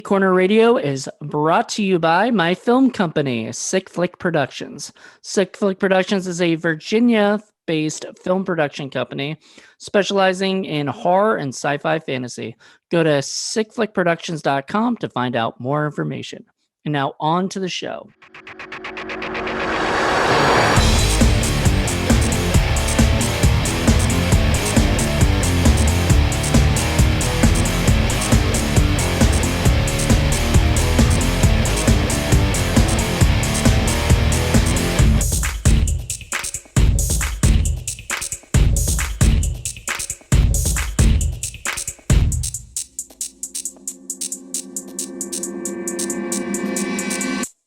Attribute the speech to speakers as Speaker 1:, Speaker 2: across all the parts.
Speaker 1: Corner Radio is brought to you by my film company, Sick Flick Productions. Sick Flick Productions is a Virginia-based film production company specializing in horror and sci-fi fantasy. Go to sickflickproductions.com to find out more information. And now on to the show.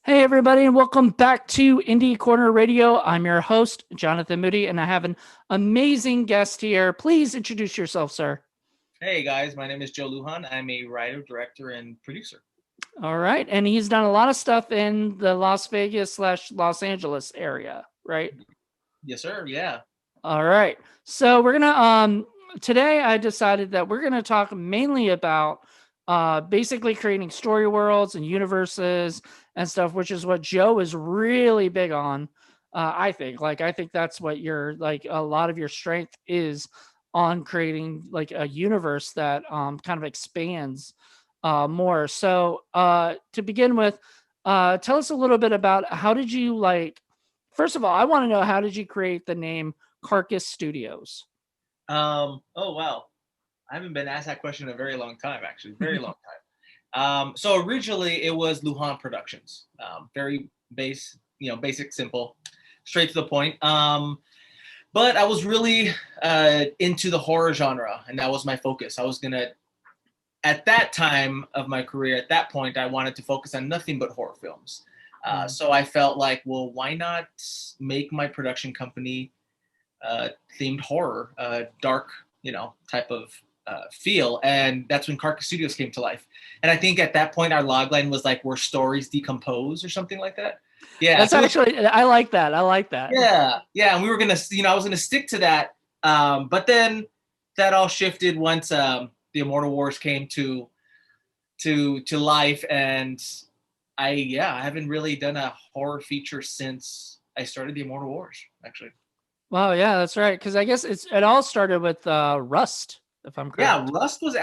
Speaker 1: Hey, everybody, and welcome back to Indie Corner Radio. I'm your host, Jonathan Moody, and I have an amazing guest here. Please introduce yourself, sir.
Speaker 2: Hey, guys. My name is Joe Lujan. I'm a writer, director, and producer.
Speaker 1: All right. And he's done a lot of stuff in the Las Vegas / Los Angeles area, right?
Speaker 2: Yes, sir. Yeah.
Speaker 1: All right. So we're going to, today I decided that we're going to talk mainly about basically creating story worlds and universes and stuff, which is what Joe is really big on. I think that's what your, like, a lot of your strength is on creating like a universe that kind of expands more. So to begin with, tell us a little bit about how did you, like, first of all, I want to know, how did you create the name Carcass Studios?
Speaker 2: Oh, wow. I haven't been asked that question in a very long time, actually. Very long time. So originally it was Lujan Productions. Very basic, simple, straight to the point. But I was really into the horror genre, and that was my focus. I was going to, at that time of my career, at that point, I wanted to focus on nothing but horror films. So I felt like, well, why not make my production company themed horror, dark, type of feel. And that's when Carcass Studios came to life. And I think at that point, our logline was like, where stories decompose or something like that. Yeah.
Speaker 1: That's actually, I like that.
Speaker 2: Yeah. Yeah. And we were going to, I was going to stick to that. But then that all shifted once the Immortal Wars came to life. And I haven't really done a horror feature since I started the Immortal Wars, actually.
Speaker 1: Wow, yeah, that's right. Because I guess it all started with Rust, if I'm correct.
Speaker 2: Yeah, Rust was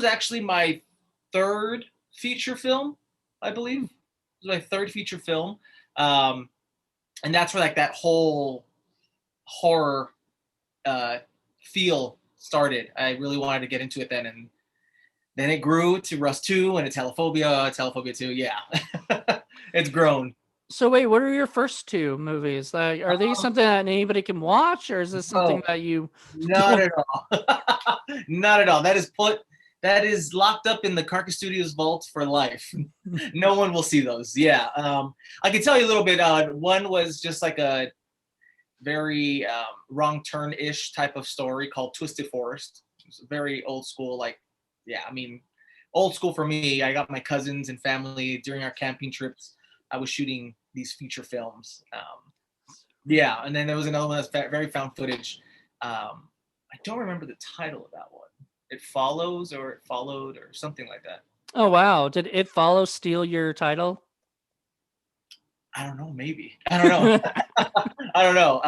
Speaker 2: actually my third feature film, I believe. It was my third feature film, and that's where like that whole horror feel started. I really wanted to get into it then, and then it grew to Rust 2 and Telephobia 2. Yeah, it's grown.
Speaker 1: So wait, what are your first two movies? Like, are these something that anybody can watch, or is this something that you?
Speaker 2: Not at all. Not at all. That is locked up in the Carcass Studios vault for life. No one will see those. Yeah. I can tell you a little bit. One was just like a very wrong turn-ish type of story called Twisted Forest. It's very old school. Like, yeah, I mean, old school for me. I got my cousins and family during our camping trips. I was shooting these feature films. Yeah, and then there was another one that's very found footage. I don't remember the title of that one. It Follows or It Followed or something like that.
Speaker 1: Oh, wow. Did It Follow steal your title?
Speaker 2: I don't know, maybe. I don't know. I don't know.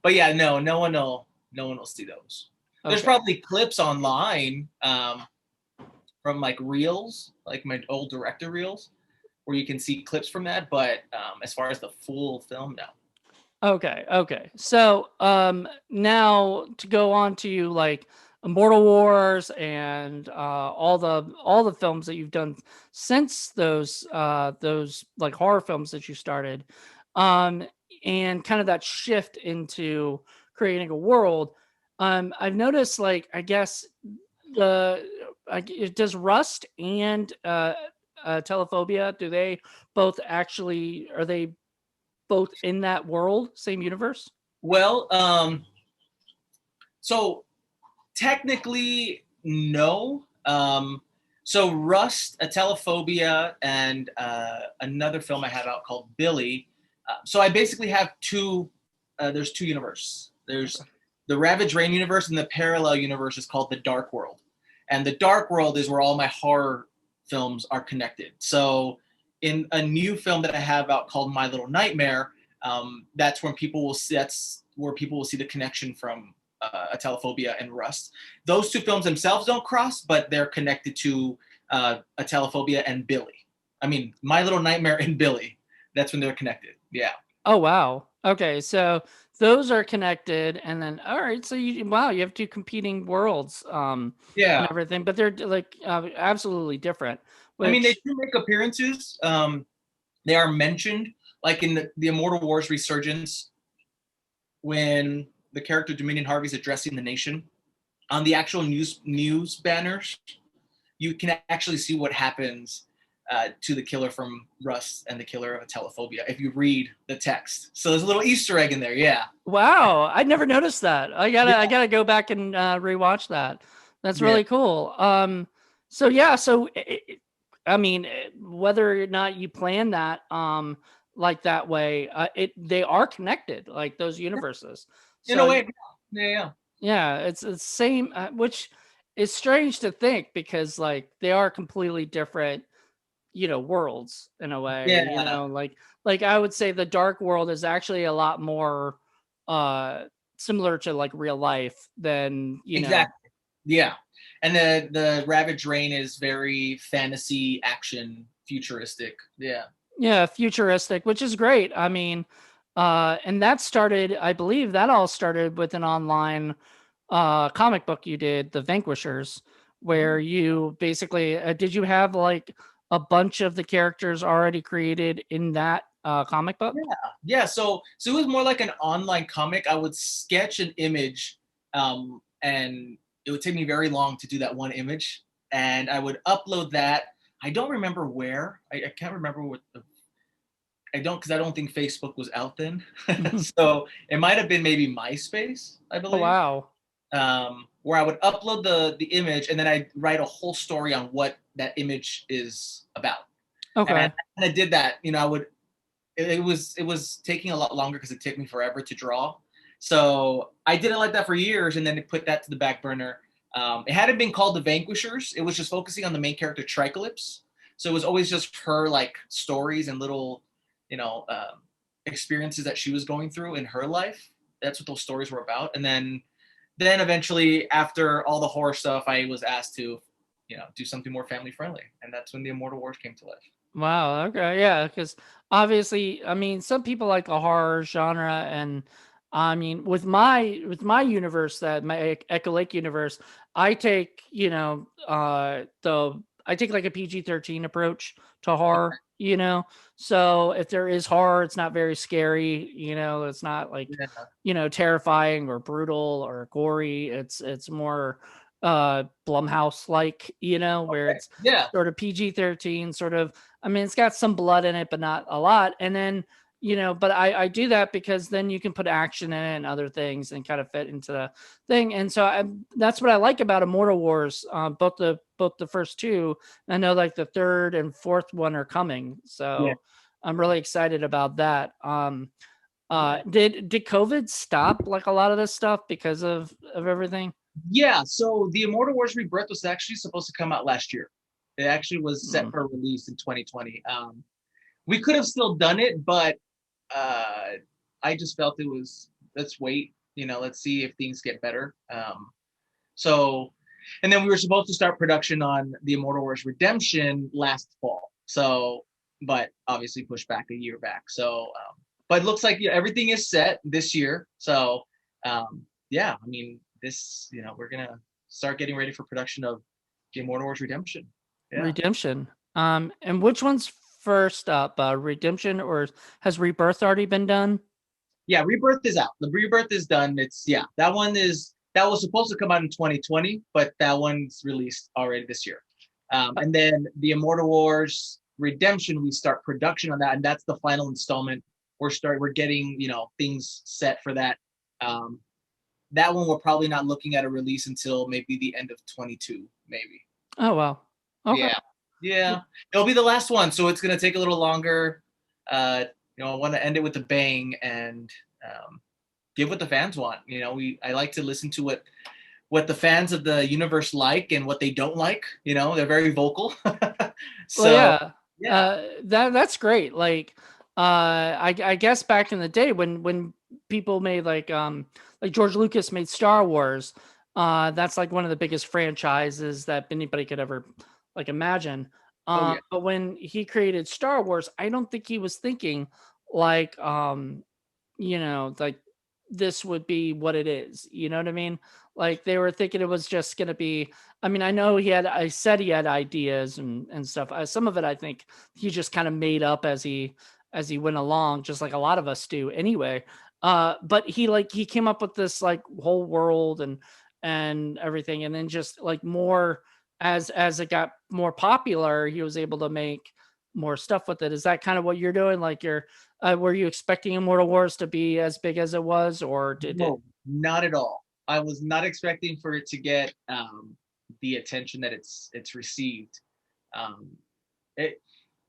Speaker 2: But yeah, no one will see those. Okay. There's probably clips online from like reels, like my old director reels, where you can see clips from that, but as far as the full film, no.
Speaker 1: Okay. So now to go on to like Immortal Wars and all the films that you've done since those like horror films that you started, and kind of that shift into creating a world. I've noticed, like, I guess it does Rust and Telephobia, are they both in that world, same universe?
Speaker 2: Well, so technically no. So Rust, a Telephobia, and another film I have out called Billy. So I basically have there's two universes. There's the Ravage Rain universe, and the parallel universe is called the Dark World. And the Dark World is where all my horror films are connected. So in a new film that I have out called My Little Nightmare, that's where people will see the connection from Atelophobia and Rust. Those two films themselves don't cross, but they're connected to Atelophobia and Billy. I mean, My Little Nightmare and Billy. That's when they're connected. Yeah.
Speaker 1: Oh wow. Okay, so those are connected, and then all right. So you have two competing worlds, and
Speaker 2: Yeah.
Speaker 1: everything, but they're like absolutely different.
Speaker 2: I mean, they
Speaker 1: Which
Speaker 2: do make appearances. They are mentioned, like in the Immortal Wars Resurgence, when the character Dominion Harvey's addressing the nation. On the actual news banners, you can actually see what happens to the killer from Rust and the killer of Atelophobia if you read the text. So there's a little Easter egg in there. Yeah.
Speaker 1: wow, I never noticed that.
Speaker 2: Yeah.
Speaker 1: I gotta go back and rewatch that. That's
Speaker 2: Yeah.
Speaker 1: really cool. So yeah, so I mean, whether or not you plan that like that way, they are connected, like those universes.
Speaker 2: In a
Speaker 1: So
Speaker 2: way. Yeah. Yeah.
Speaker 1: yeah, it's same, which is strange to think because like they are completely different, worlds in a way.
Speaker 2: Yeah.
Speaker 1: Like I would say the dark world is actually a lot more uh similar to like real life than
Speaker 2: Exactly. Yeah. And the Ravage Rain is very fantasy, action, futuristic. Yeah.
Speaker 1: yeah, futuristic, which is great. I mean, and that started, I believe that all started with an online comic book you did, The Vanquishers, where you basically did you have like a bunch of the characters already created in that comic book?
Speaker 2: Yeah. Yeah. So it was more like an online comic. I would sketch an image, and it would take me very long to do that one image. And I would upload that. I don't remember where. I can't remember what because I don't think Facebook was out then. So it might have been maybe MySpace, I
Speaker 1: Oh
Speaker 2: believe.
Speaker 1: wow.
Speaker 2: Where I would upload the image and then I'd write a whole story on what that image is about.
Speaker 1: Okay.
Speaker 2: And I did that. I would. It was taking a lot longer because it took me forever to draw. So I did it like that for years, and then it put that to the back burner. It hadn't been called The Vanquishers. It was just focusing on the main character Tricalypse. So it was always just her like stories and little, you know, experiences that she was going through in her life. That's what those stories were about. And then eventually, after all the horror stuff, I was asked to, do something more family friendly, and that's when the Immortal Wars came to life.
Speaker 1: Wow. Okay. Yeah. Because obviously, I mean, some people like the horror genre, and I mean, with my universe, that my Echo Lake universe, I take I take like a PG-13 approach to horror. So if there is horror, it's not very scary. It's not like
Speaker 2: Yeah.
Speaker 1: terrifying or brutal or gory. It's more Blumhouse like, where
Speaker 2: Okay.
Speaker 1: it's
Speaker 2: Yeah.
Speaker 1: sort of PG-13, sort of. I mean, it's got some blood in it, but not a lot. And then, but I do that because then you can put action in it and other things and kind of fit into the thing. And so that's what I like about Immortal Wars. Both the first two. I know like the third and fourth one are coming,
Speaker 2: Yeah.
Speaker 1: so I'm really excited about that. Did COVID stop like a lot of this stuff because of everything?
Speaker 2: Yeah, so the Immortal Wars Rebirth was actually supposed to come out last year. It actually was set
Speaker 1: Mm.
Speaker 2: for release in 2020. We could have still done it, but I just felt it was, let's wait, let's see if things get better. So, and then we were supposed to start production on the Immortal Wars Redemption last fall. So, but obviously pushed back a year back. So, but it looks like everything is set this year. So, yeah, I mean, we're gonna start getting ready for production of the Immortal Wars Redemption. Yeah.
Speaker 1: Redemption. And which one's first up? Redemption, or has Rebirth already been done?
Speaker 2: Yeah, Rebirth is out. The Rebirth is done. That was supposed to come out in 2020, but that one's released already this year. And then the Immortal Wars Redemption, we start production on that, and that's the final installment. We're getting things set for that. That one we're probably not looking at a release until maybe the end of 22, maybe.
Speaker 1: Oh well. Okay.
Speaker 2: Yeah. It'll be the last one, so it's gonna take a little longer. I want to end it with a bang and give what the fans want. I like to listen to what the fans of the universe like and what they don't like. You know, they're very vocal.
Speaker 1: Well,
Speaker 2: So
Speaker 1: yeah,
Speaker 2: yeah.
Speaker 1: that's great. Like, I guess back in the day when people made like George Lucas made Star Wars, that's like one of the biggest franchises that anybody could ever like imagine.
Speaker 2: Oh yeah.
Speaker 1: But when he created Star Wars, I don't think he was thinking like like this would be what it is. You know what I mean? Like they were thinking it was just going to be. I mean, I said he had ideas and stuff. Some of it I think he just kind of made up as he went along, just like a lot of us do anyway. But he came up with this like whole world and everything, and then just like more as it got more popular, he was able to make more stuff with it. Is that kind of what you're doing? Like were you expecting Immortal Wars to be as big as it was, or did it?
Speaker 2: No, not at all. I was not expecting for it to get the attention that it's received. Um, it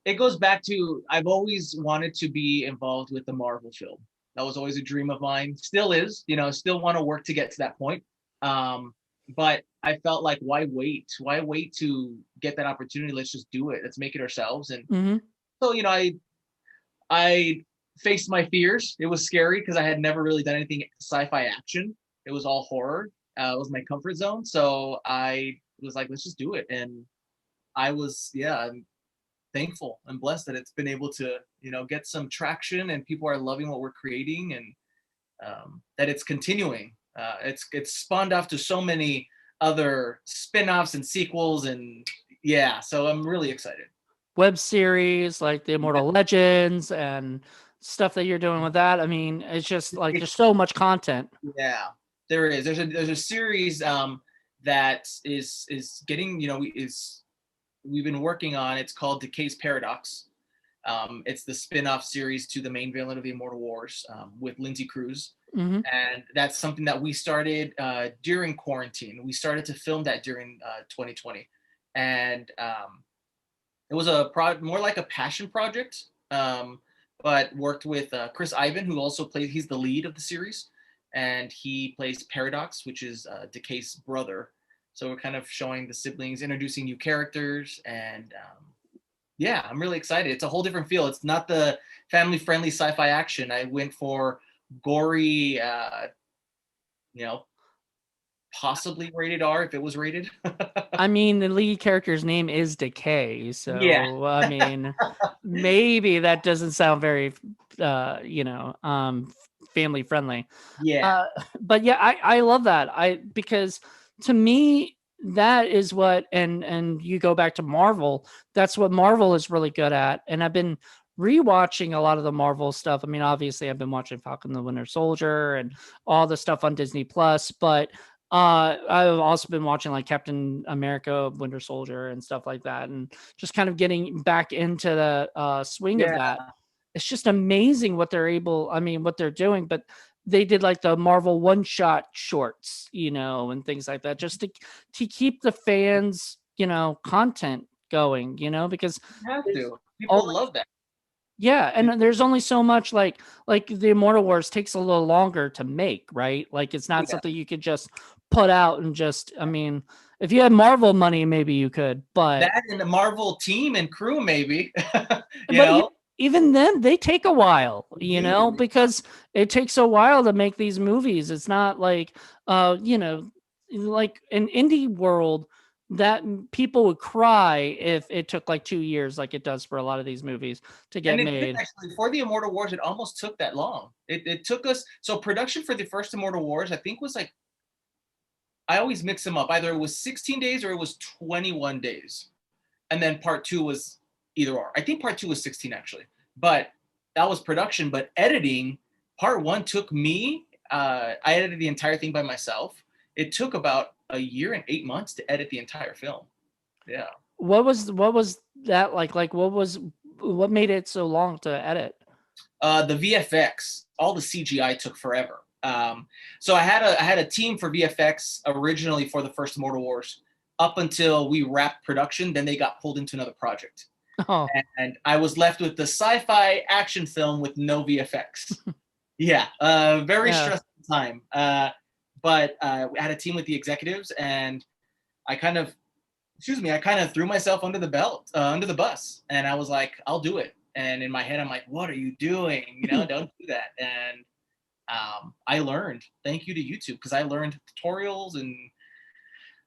Speaker 2: it goes back to I've always wanted to be involved with the Marvel film. That was always a dream of mine. Still is, you know, still want to work to get to that point. Um, but I felt like why wait? Why wait to get that opportunity? Let's just do it. Let's make it ourselves. And
Speaker 1: Mm-hmm.
Speaker 2: so, you know, I faced my fears. It was scary because I had never really done anything sci-fi action. It was all horror. It was my comfort zone. So I was like, let's just do it. And I was, yeah, I'm thankful and blessed that it's been able to, you know, get some traction and people are loving what we're creating, and that it's continuing. It's spawned off to so many other spin-offs and sequels, and yeah, so I'm really excited.
Speaker 1: Web series like the
Speaker 2: Yeah.
Speaker 1: Immortal Legends and stuff that you're doing with that. I mean, it's just like there's so much content.
Speaker 2: Yeah, there is. There's a series that is getting, you know, is we've been working on. It's called Decay's Paradox. It's the spin-off series to the main villain of the Immortal Wars, with Lindsay Cruz.
Speaker 1: Hmm.
Speaker 2: And that's something that we started during quarantine. We started to film that during 2020, and it was more like a passion project, but worked with Chris Ivan, who also plays. He's the lead of the series, and he plays Paradox, which is Decay's brother. So we're kind of showing the siblings, introducing new characters, and yeah, I'm really excited. It's a whole different feel. It's not the family-friendly sci-fi action. I went for gory, you know, possibly rated R if it was rated.
Speaker 1: I mean, the lead character's name is Decay,
Speaker 2: Yeah,
Speaker 1: so I mean, maybe that doesn't sound very, family friendly.
Speaker 2: yeah,
Speaker 1: Uh, but yeah, I love that. Because to me that is what and you go back to Marvel, that's what Marvel is really good at. And I've been rewatching a lot of the Marvel stuff. I mean, obviously I've been watching Falcon the Winter Soldier and all the stuff on Disney Plus, but I've also been watching like Captain America, Winter Soldier and stuff like that, and just kind of getting back into the swing of
Speaker 2: yeah,
Speaker 1: that. It's just amazing what what they're doing. But they did like the Marvel one shot shorts, and things like that, just to keep the fans, content going, because
Speaker 2: you have
Speaker 1: there's
Speaker 2: to. People
Speaker 1: only
Speaker 2: love that.
Speaker 1: yeah, and there's only so much like the Immortal Wars takes a little longer to make, right? Like it's not
Speaker 2: Yeah.
Speaker 1: something you could just put out and just I mean, if you had Marvel money, maybe you could, but
Speaker 2: That and the Marvel team and crew, maybe. you
Speaker 1: but
Speaker 2: know,
Speaker 1: even then they take a while,
Speaker 2: do.
Speaker 1: because it takes a while to make these movies. It's not like like an indie world that people would cry if it took like 2 years, like it does for a lot of these movies to
Speaker 2: And
Speaker 1: get
Speaker 2: it did
Speaker 1: made.
Speaker 2: actually for the Immortal Wars. It almost took that long. It took us so production for the first Immortal Wars, I think, was like I always mix them up. Either it was 16 days or it was 21 days, and then part two was either or. I think part two was 16 actually, but that was production. But editing, part one took me. I edited the entire thing by myself. It took about a year and 8 months to edit the entire film. Yeah.
Speaker 1: What was that like? Like what made it so long to edit?
Speaker 2: The VFX, all the CGI took forever. So I had a team for VFX originally for the first Immortal Wars up until we wrapped production. Then they got pulled into another project,
Speaker 1: Oh,
Speaker 2: and I was left with the sci-fi action film with no VFX. Yeah, very
Speaker 1: yeah.
Speaker 2: stressful time. but I had a team with the executives, and I kind of, I kind of threw myself under the bus, and I was like, I'll do it. And in my head, I'm like, what are you doing? Don't do that. And I learned, thank you to YouTube, because I learned tutorials, and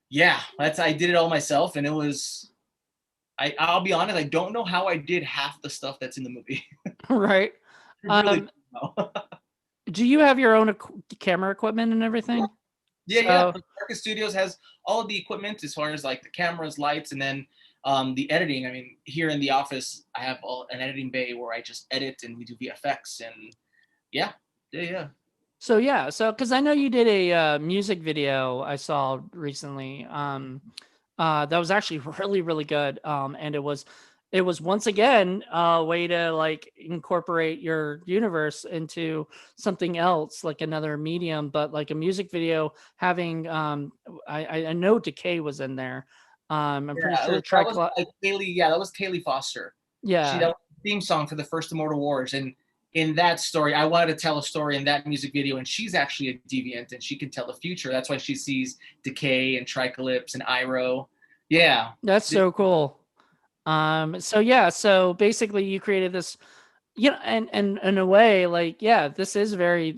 Speaker 2: yeah, I did it all myself, and it was, I'll be honest, I don't know how I did half the stuff that's in the movie.
Speaker 1: Right.
Speaker 2: Really,
Speaker 1: Do you have your own camera equipment and everything?
Speaker 2: yeah. Marcus Studios has all of the equipment as far as like the cameras, lights, and then the editing. I mean, here in the office, I have an editing bay where I just edit and we do VFX, and yeah.
Speaker 1: So because I know you did a music video I saw recently. That was actually really, really good. And it was once again a way to like incorporate your universe into something else, like another medium, but like a music video having I know Decay was in there. I'm pretty sure
Speaker 2: that was like Kaylee. Yeah, that was Kaylee Foster. That was the theme song for the first Immortal Wars, and in that story, I wanted to tell a story in that music video, and she's actually a deviant, and she can tell the future. That's why she sees Decay and Tricalypse and Iroh. Yeah,
Speaker 1: that's so cool. So basically you created this, and in a way, like, yeah, this is very,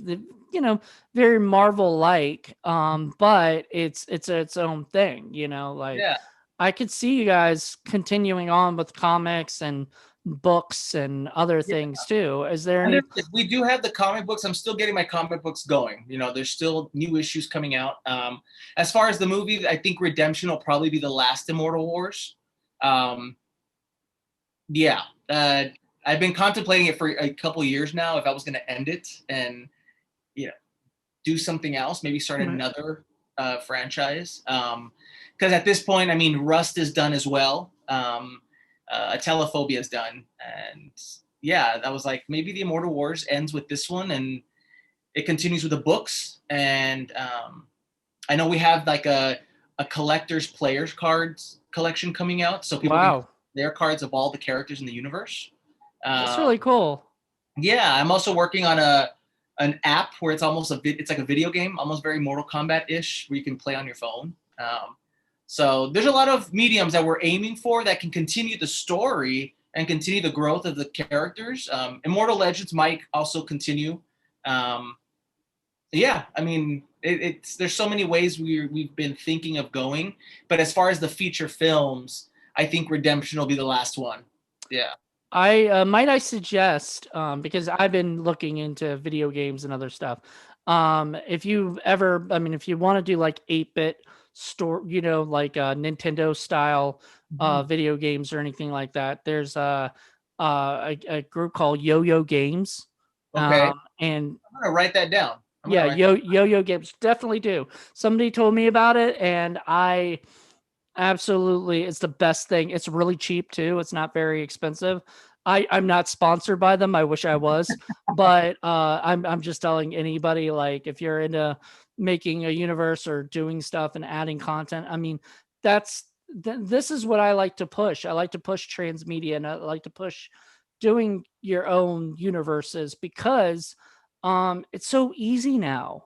Speaker 1: very Marvel like, but it's its own thing, like
Speaker 2: yeah.
Speaker 1: I could see you guys continuing on with comics and books and other things too. Is there any?
Speaker 2: We do have the comic books. I'm still getting my comic books going. There's still new issues coming out. As far as the movie, I think Redemption will probably be the last Immortal Wars. Yeah, I've been contemplating it for a couple years now. If I was going to end it and do something else, maybe start another franchise. Because at this point, I mean, Rust is done as well. Telephobia is done, and yeah, that was like maybe the Immortal Wars ends with this one, and it continues with the books. And I know we have like a collector's players cards collection coming out, so people can their cards of all the characters in the universe.
Speaker 1: That's really cool.
Speaker 2: Yeah, I'm also working on an app where it's almost it's like a video game, almost very Mortal Kombat-ish, where you can play on your phone. So there's a lot of mediums that we're aiming for that can continue the story and continue the growth of the characters. Immortal Legends might also continue. Yeah, I mean, there's so many ways we've been thinking of going, but as far as the feature films, I think Redemption will be the last one. Yeah.
Speaker 1: I suggest, because I've been looking into video games and other stuff. If you want to do like 8-bit store, like Nintendo style video games or anything like that, there's a group called Yo-Yo Games.
Speaker 2: Okay.
Speaker 1: And
Speaker 2: I'm gonna write that down.
Speaker 1: Yo-Yo Games, definitely do. Somebody told me about it, and I absolutely, it's the best thing. It's really cheap too. It's not very expensive. I'm not sponsored by them. I wish I was, but I'm just telling anybody, like, if you're into making a universe or doing stuff and adding content, I mean, this is what I like to push. I like to push transmedia, and I like to push doing your own universes, because it's so easy now,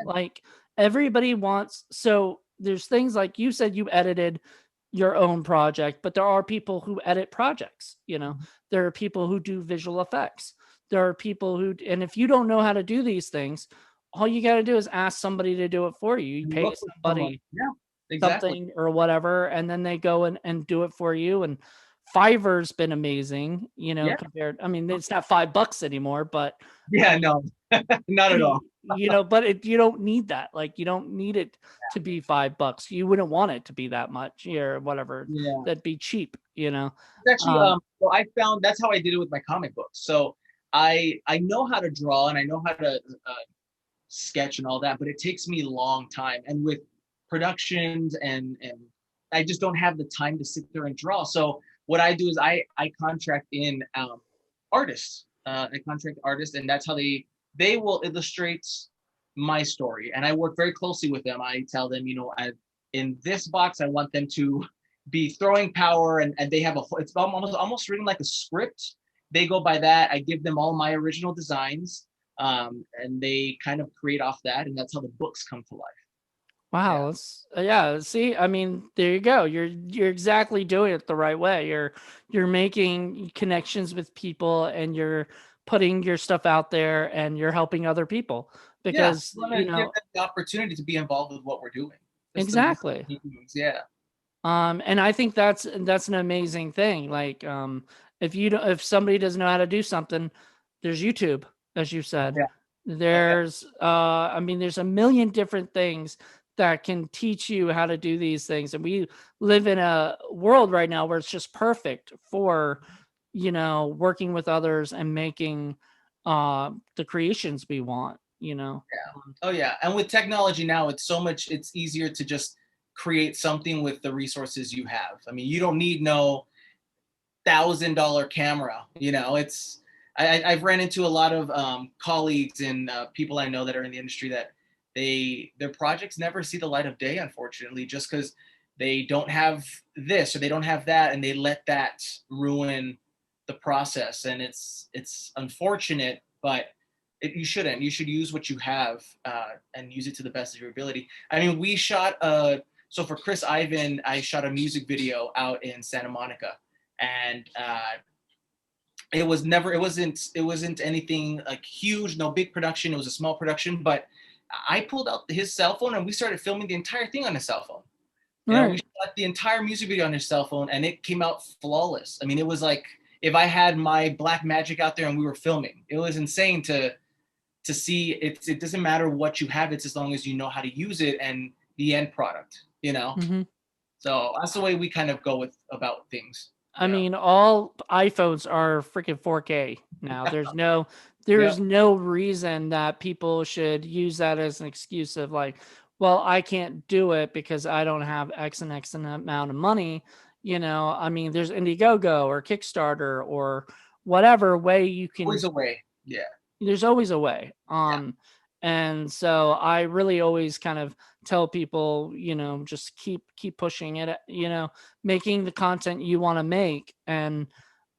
Speaker 1: like everybody wants. So there's things like you said, you edited your own project, but there are people who edit projects. There are people who do visual effects. There are people who, and if you don't know how to do these things, all you got to do is ask somebody to do it for you. You pay somebody something or whatever, and then they go and do it for you. And Fiverr's been amazing, compared. I mean, it's not $5 anymore, but
Speaker 2: yeah, no, not at all.
Speaker 1: But you don't need that. Like, you don't need it to be $5. You wouldn't want it to be that much or whatever.
Speaker 2: Yeah.
Speaker 1: That'd be cheap,
Speaker 2: It's actually, well, I found that's how I did it with my comic books. So I know how to draw and I know how to sketch and all that, but it takes me a long time. And with productions and I just don't have the time to sit there and draw. So what I do is I contract in artists. I contract artists, and that's how they will illustrate my story. And I work very closely with them. I tell them, in this box, I want them to be throwing power, and they have it's almost written like a script. They go by that. I give them all my original designs. and they kind of create off that, and that's how the books come to life.
Speaker 1: Wow,
Speaker 2: Yeah.
Speaker 1: that's yeah. See, I mean, there you go. You're exactly doing it the right way. You're making connections with people, and you're putting your stuff out there, and you're helping other people
Speaker 2: Yeah,
Speaker 1: because
Speaker 2: we want to give them the opportunity to be involved with what we're doing. Just to
Speaker 1: exactly.
Speaker 2: yeah.
Speaker 1: And I think that's an amazing thing. Like, if you don't, if somebody doesn't know how to do something, there's YouTube, as you said.
Speaker 2: Yeah. Oh yeah.
Speaker 1: There's, I mean, there's a million different things that can teach you how to do these things, and we live in a world right now where it's just perfect for, working with others and making the creations we want.
Speaker 2: Yeah. Oh yeah. And with technology now, it's easier to just create something with the resources you have. I mean, you don't need no $1,000 camera. I've ran into a lot of colleagues and people I know that are in the industry that their projects never see the light of day, unfortunately, just because they don't have this or they don't have that, and they let that ruin the process. And it's unfortunate, but you shouldn't. You should use what you have and use it to the best of your ability. I mean, we shot so for Chris Ivan, I shot a music video out in Santa Monica, and it wasn't anything like huge, no big production. It was a small production, but I pulled out his cell phone and we started filming the entire thing on his cell phone. We shot the entire music video on his cell phone, and it came out flawless. I mean, it was like if I had my black magic out there and we were filming. It was insane to see. It doesn't matter what you have, it's as long as you know how to use it and the end product.
Speaker 1: Mm-hmm.
Speaker 2: So that's the way we kind of go about things.
Speaker 1: I mean, all iPhones are freaking 4K now. There's
Speaker 2: Yeah.
Speaker 1: no reason that people should use that as an excuse of like, well, I can't do it because I don't have X and X amount of money. I mean, there's Indiegogo or Kickstarter or whatever way you can.
Speaker 2: Always a way. Yeah.
Speaker 1: There's always a way.
Speaker 2: Yeah.
Speaker 1: And so I really always kind of tell people, just keep pushing it, making the content you want to make. And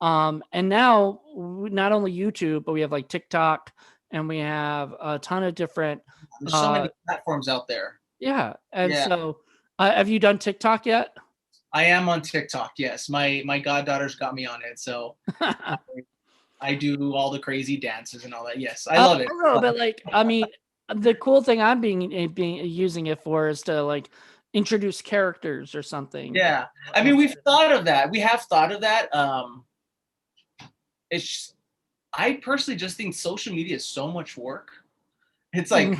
Speaker 1: now not only YouTube, but we have like TikTok, and we have a ton of different
Speaker 2: There's so many platforms out there.
Speaker 1: yeah. And
Speaker 2: Yeah.
Speaker 1: so have you done TikTok yet?
Speaker 2: I am on TikTok. Yes. My goddaughter's got me on it. So I do all the crazy dances and all that. Yes. I love it.
Speaker 1: I know, but like, I mean, the cool thing I'm being using it for is to like introduce characters or something.
Speaker 2: Yeah. I mean, we've thought of that. We have thought of that. I personally just think social media is so much work. It's like,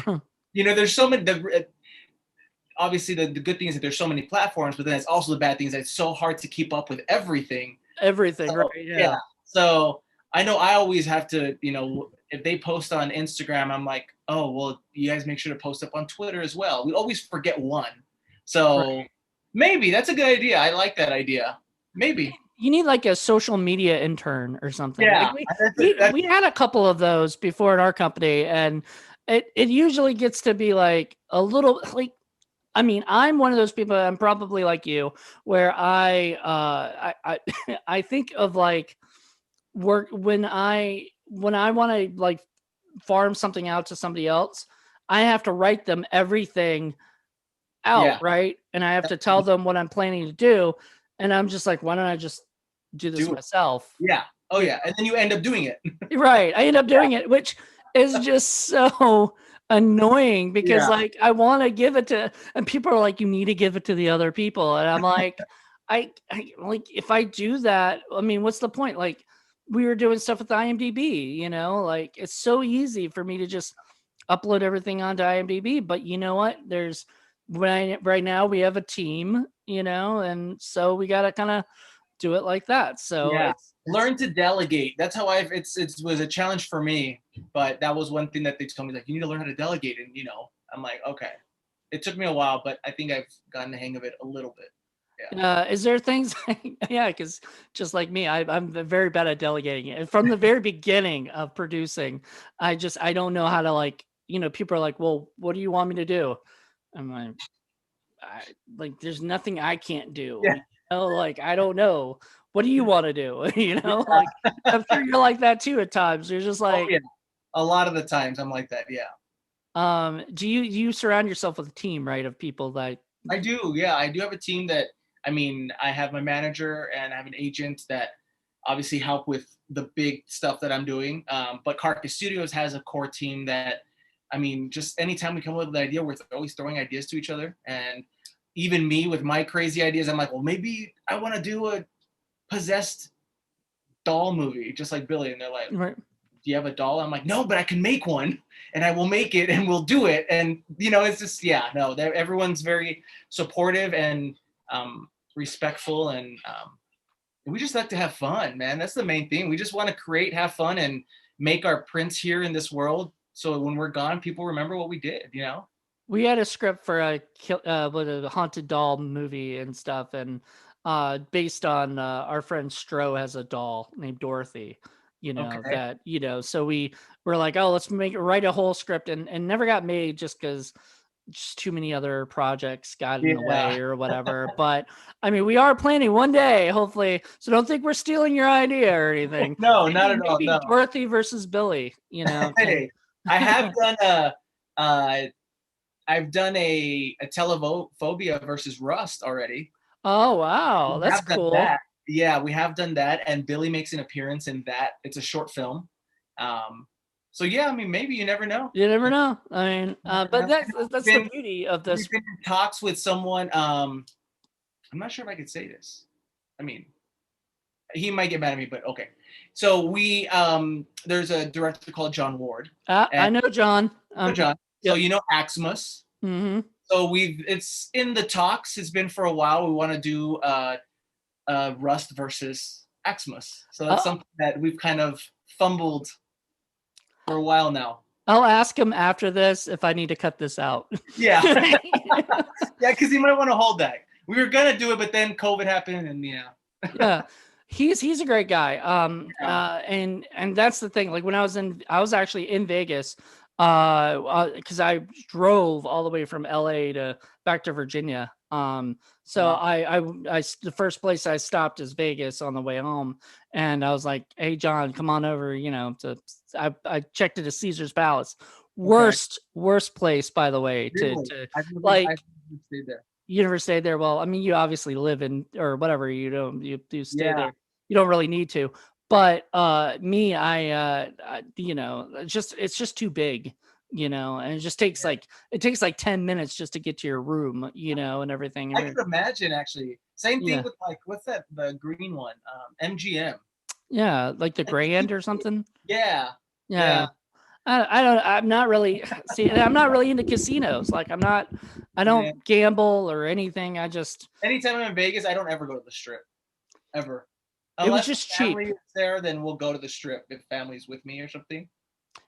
Speaker 2: there's so many, obviously the good thing is that there's so many platforms, but then it's also the bad things that it's so hard to keep up with everything.
Speaker 1: Everything, right?
Speaker 2: Yeah. So I know I always have to, if they post on Instagram, I'm like, oh, well, you guys make sure to post up on Twitter as well. We always forget one. So maybe that's a good idea. I like that idea. Maybe.
Speaker 1: You need like a social media intern or something.
Speaker 2: Yeah.
Speaker 1: Like we had a couple of those before in our company, and it usually gets to be like a little like, I mean, I'm one of those people, I'm probably like you, where I think of like work when I want to like farm something out to somebody else, I have to write them everything out,
Speaker 2: Yeah.
Speaker 1: right? And I have to tell them what I'm planning to do. And I'm just like, why don't I just do this myself?
Speaker 2: Yeah. Oh yeah. And then you end up doing it.
Speaker 1: Right. I end up doing it, which is just so annoying because like I want to give it to, and people are like, you need to give it to the other people. And I'm like, I like, if I do that, I mean, what's the point? Like we were doing stuff with IMDb, like it's so easy for me to just upload everything onto IMDb. But you know what? Right now we have a team, and so we got to kind of do it like that. So
Speaker 2: yeah. Learn to delegate. That's how it was a challenge for me, but that was one thing that they told me, like, you need to learn how to delegate. And, I'm like, okay, it took me a while, but I think I've gotten the hang of it a little bit.
Speaker 1: Yeah. Is there things, yeah, because just like me, I'm very bad at delegating it. And from the very beginning of producing, I don't know how to like, people are like, well, what do you want me to do? I'm like, there's nothing I can't do.
Speaker 2: Yeah.
Speaker 1: Like, I don't know. What do you want to do? Like, I'm sure you're like that too at times. You're just like,
Speaker 2: A lot of the times I'm like that. Yeah.
Speaker 1: Do you surround yourself with a team, right, of people that
Speaker 2: I do. Yeah, I do have a team that, I mean, I have my manager and I have an agent that obviously help with the big stuff that I'm doing. But Carcass Studios has a core team that, I mean, just anytime we come up with an idea, we're always throwing ideas to each other. And even me with my crazy ideas, I'm like, well, maybe I want to do a possessed doll movie, just like Billy. And they're like,
Speaker 1: right?
Speaker 2: do you have a doll? I'm like, no, but I can make one and I will make it and we'll do it. And, you know, it's just, yeah, no, everyone's very supportive and respectful. And we just like to have fun, man. That's the main thing. We just want to create, have fun, and make our prints here in this world. So when we're gone, people remember what we did, you know?
Speaker 1: We had a script for a haunted doll movie and stuff, and based on our friend Stro has a doll named Dorothy,
Speaker 2: Okay.
Speaker 1: that, so we were like, oh, let's write a whole script, and never got made just because just too many other projects got in the
Speaker 2: Yeah.
Speaker 1: way or whatever. But I mean, we are planning one day, hopefully. So don't think we're stealing your idea or anything.
Speaker 2: No, not
Speaker 1: Maybe
Speaker 2: at all.
Speaker 1: maybe
Speaker 2: No.
Speaker 1: Dorothy versus Billy, can.
Speaker 2: Hey, I have done uh, I've done a telephobia versus Rust already.
Speaker 1: Oh wow,
Speaker 2: We
Speaker 1: that's
Speaker 2: have done
Speaker 1: cool.
Speaker 2: that. Yeah, we have done that, and Billy makes an appearance in that. It's a short film. Um, so yeah, I mean, maybe you never know.
Speaker 1: You never know. I mean,
Speaker 2: You never
Speaker 1: but
Speaker 2: know.
Speaker 1: that's the beauty of this.
Speaker 2: We've been in talks with someone. I'm not sure if I could say this. I mean, he might get mad at me, but okay. So there's a director called John Ward, and
Speaker 1: I know John.
Speaker 2: John. So
Speaker 1: Yep.
Speaker 2: you know Aximus.
Speaker 1: Mm-hmm.
Speaker 2: So it's in the talks. It's been for a while. We want to do Rust versus Aximus. So that's something that we've kind of fumbled for a while now.
Speaker 1: I'll ask him after this if I need to cut this out.
Speaker 2: Yeah. Yeah, because he might want to hold that. We were gonna do it, but then COVID happened, and yeah.
Speaker 1: Yeah. He's a great guy. And that's the thing. Like when I was actually in Vegas, because I drove all the way from LA to back to Virginia. So
Speaker 2: Wow.
Speaker 1: the first place I stopped is Vegas on the way home, and I was like, "Hey John, come on over." I checked it at Caesar's Palace.
Speaker 2: Okay.
Speaker 1: Worst place, by the way,
Speaker 2: Really?
Speaker 1: to
Speaker 2: I've
Speaker 1: like.
Speaker 2: never stayed there.
Speaker 1: You never stayed there. Well, I mean, you obviously live in or whatever. You do stay
Speaker 2: Yeah.
Speaker 1: there. You don't really need to. But me, it's just too big, and it just takes
Speaker 2: Yeah.
Speaker 1: like 10 minutes just to get to your room, and everything.
Speaker 2: I could imagine actually. Same thing
Speaker 1: Yeah.
Speaker 2: with like what's that? The green one, MGM.
Speaker 1: Yeah, like the
Speaker 2: It's too
Speaker 1: Grand or
Speaker 2: big.
Speaker 1: something.
Speaker 2: Yeah. Yeah.
Speaker 1: Yeah. I'm not really see, I'm not really into casinos. Like I
Speaker 2: Yeah.
Speaker 1: don't gamble or anything. I just
Speaker 2: Anytime I'm in Vegas, I don't ever go to the strip. Ever.
Speaker 1: it was
Speaker 2: Unless
Speaker 1: just
Speaker 2: the
Speaker 1: cheap.
Speaker 2: family is there, then we'll go to the strip if family's with me or something.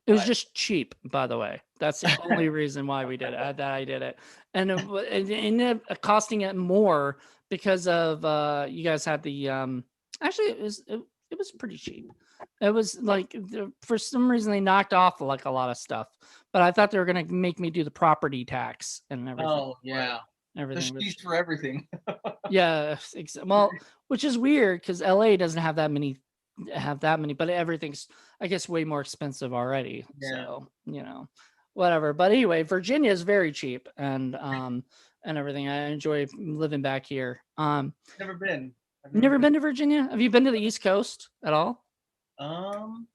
Speaker 1: It was
Speaker 2: But
Speaker 1: just cheap, by the way. That's the only reason why we did it. That I did it, and it ended up costing it more because of you guys had the Actually, it was pretty cheap. It was like for some reason they knocked off like a lot of stuff, but I thought they were gonna make me do the property tax and everything.
Speaker 2: oh yeah. The
Speaker 1: Everything,
Speaker 2: fees
Speaker 1: which
Speaker 2: for everything.
Speaker 1: yeah, well, which is weird because LA doesn't have that many, but everything's I guess way more expensive already.
Speaker 2: Yeah.
Speaker 1: So whatever. But anyway, Virginia is very cheap and everything. I enjoy living back here.
Speaker 2: Never been. I've never
Speaker 1: Never
Speaker 2: been.
Speaker 1: been to Virginia. Have you been to the East Coast at all?
Speaker 2: Um,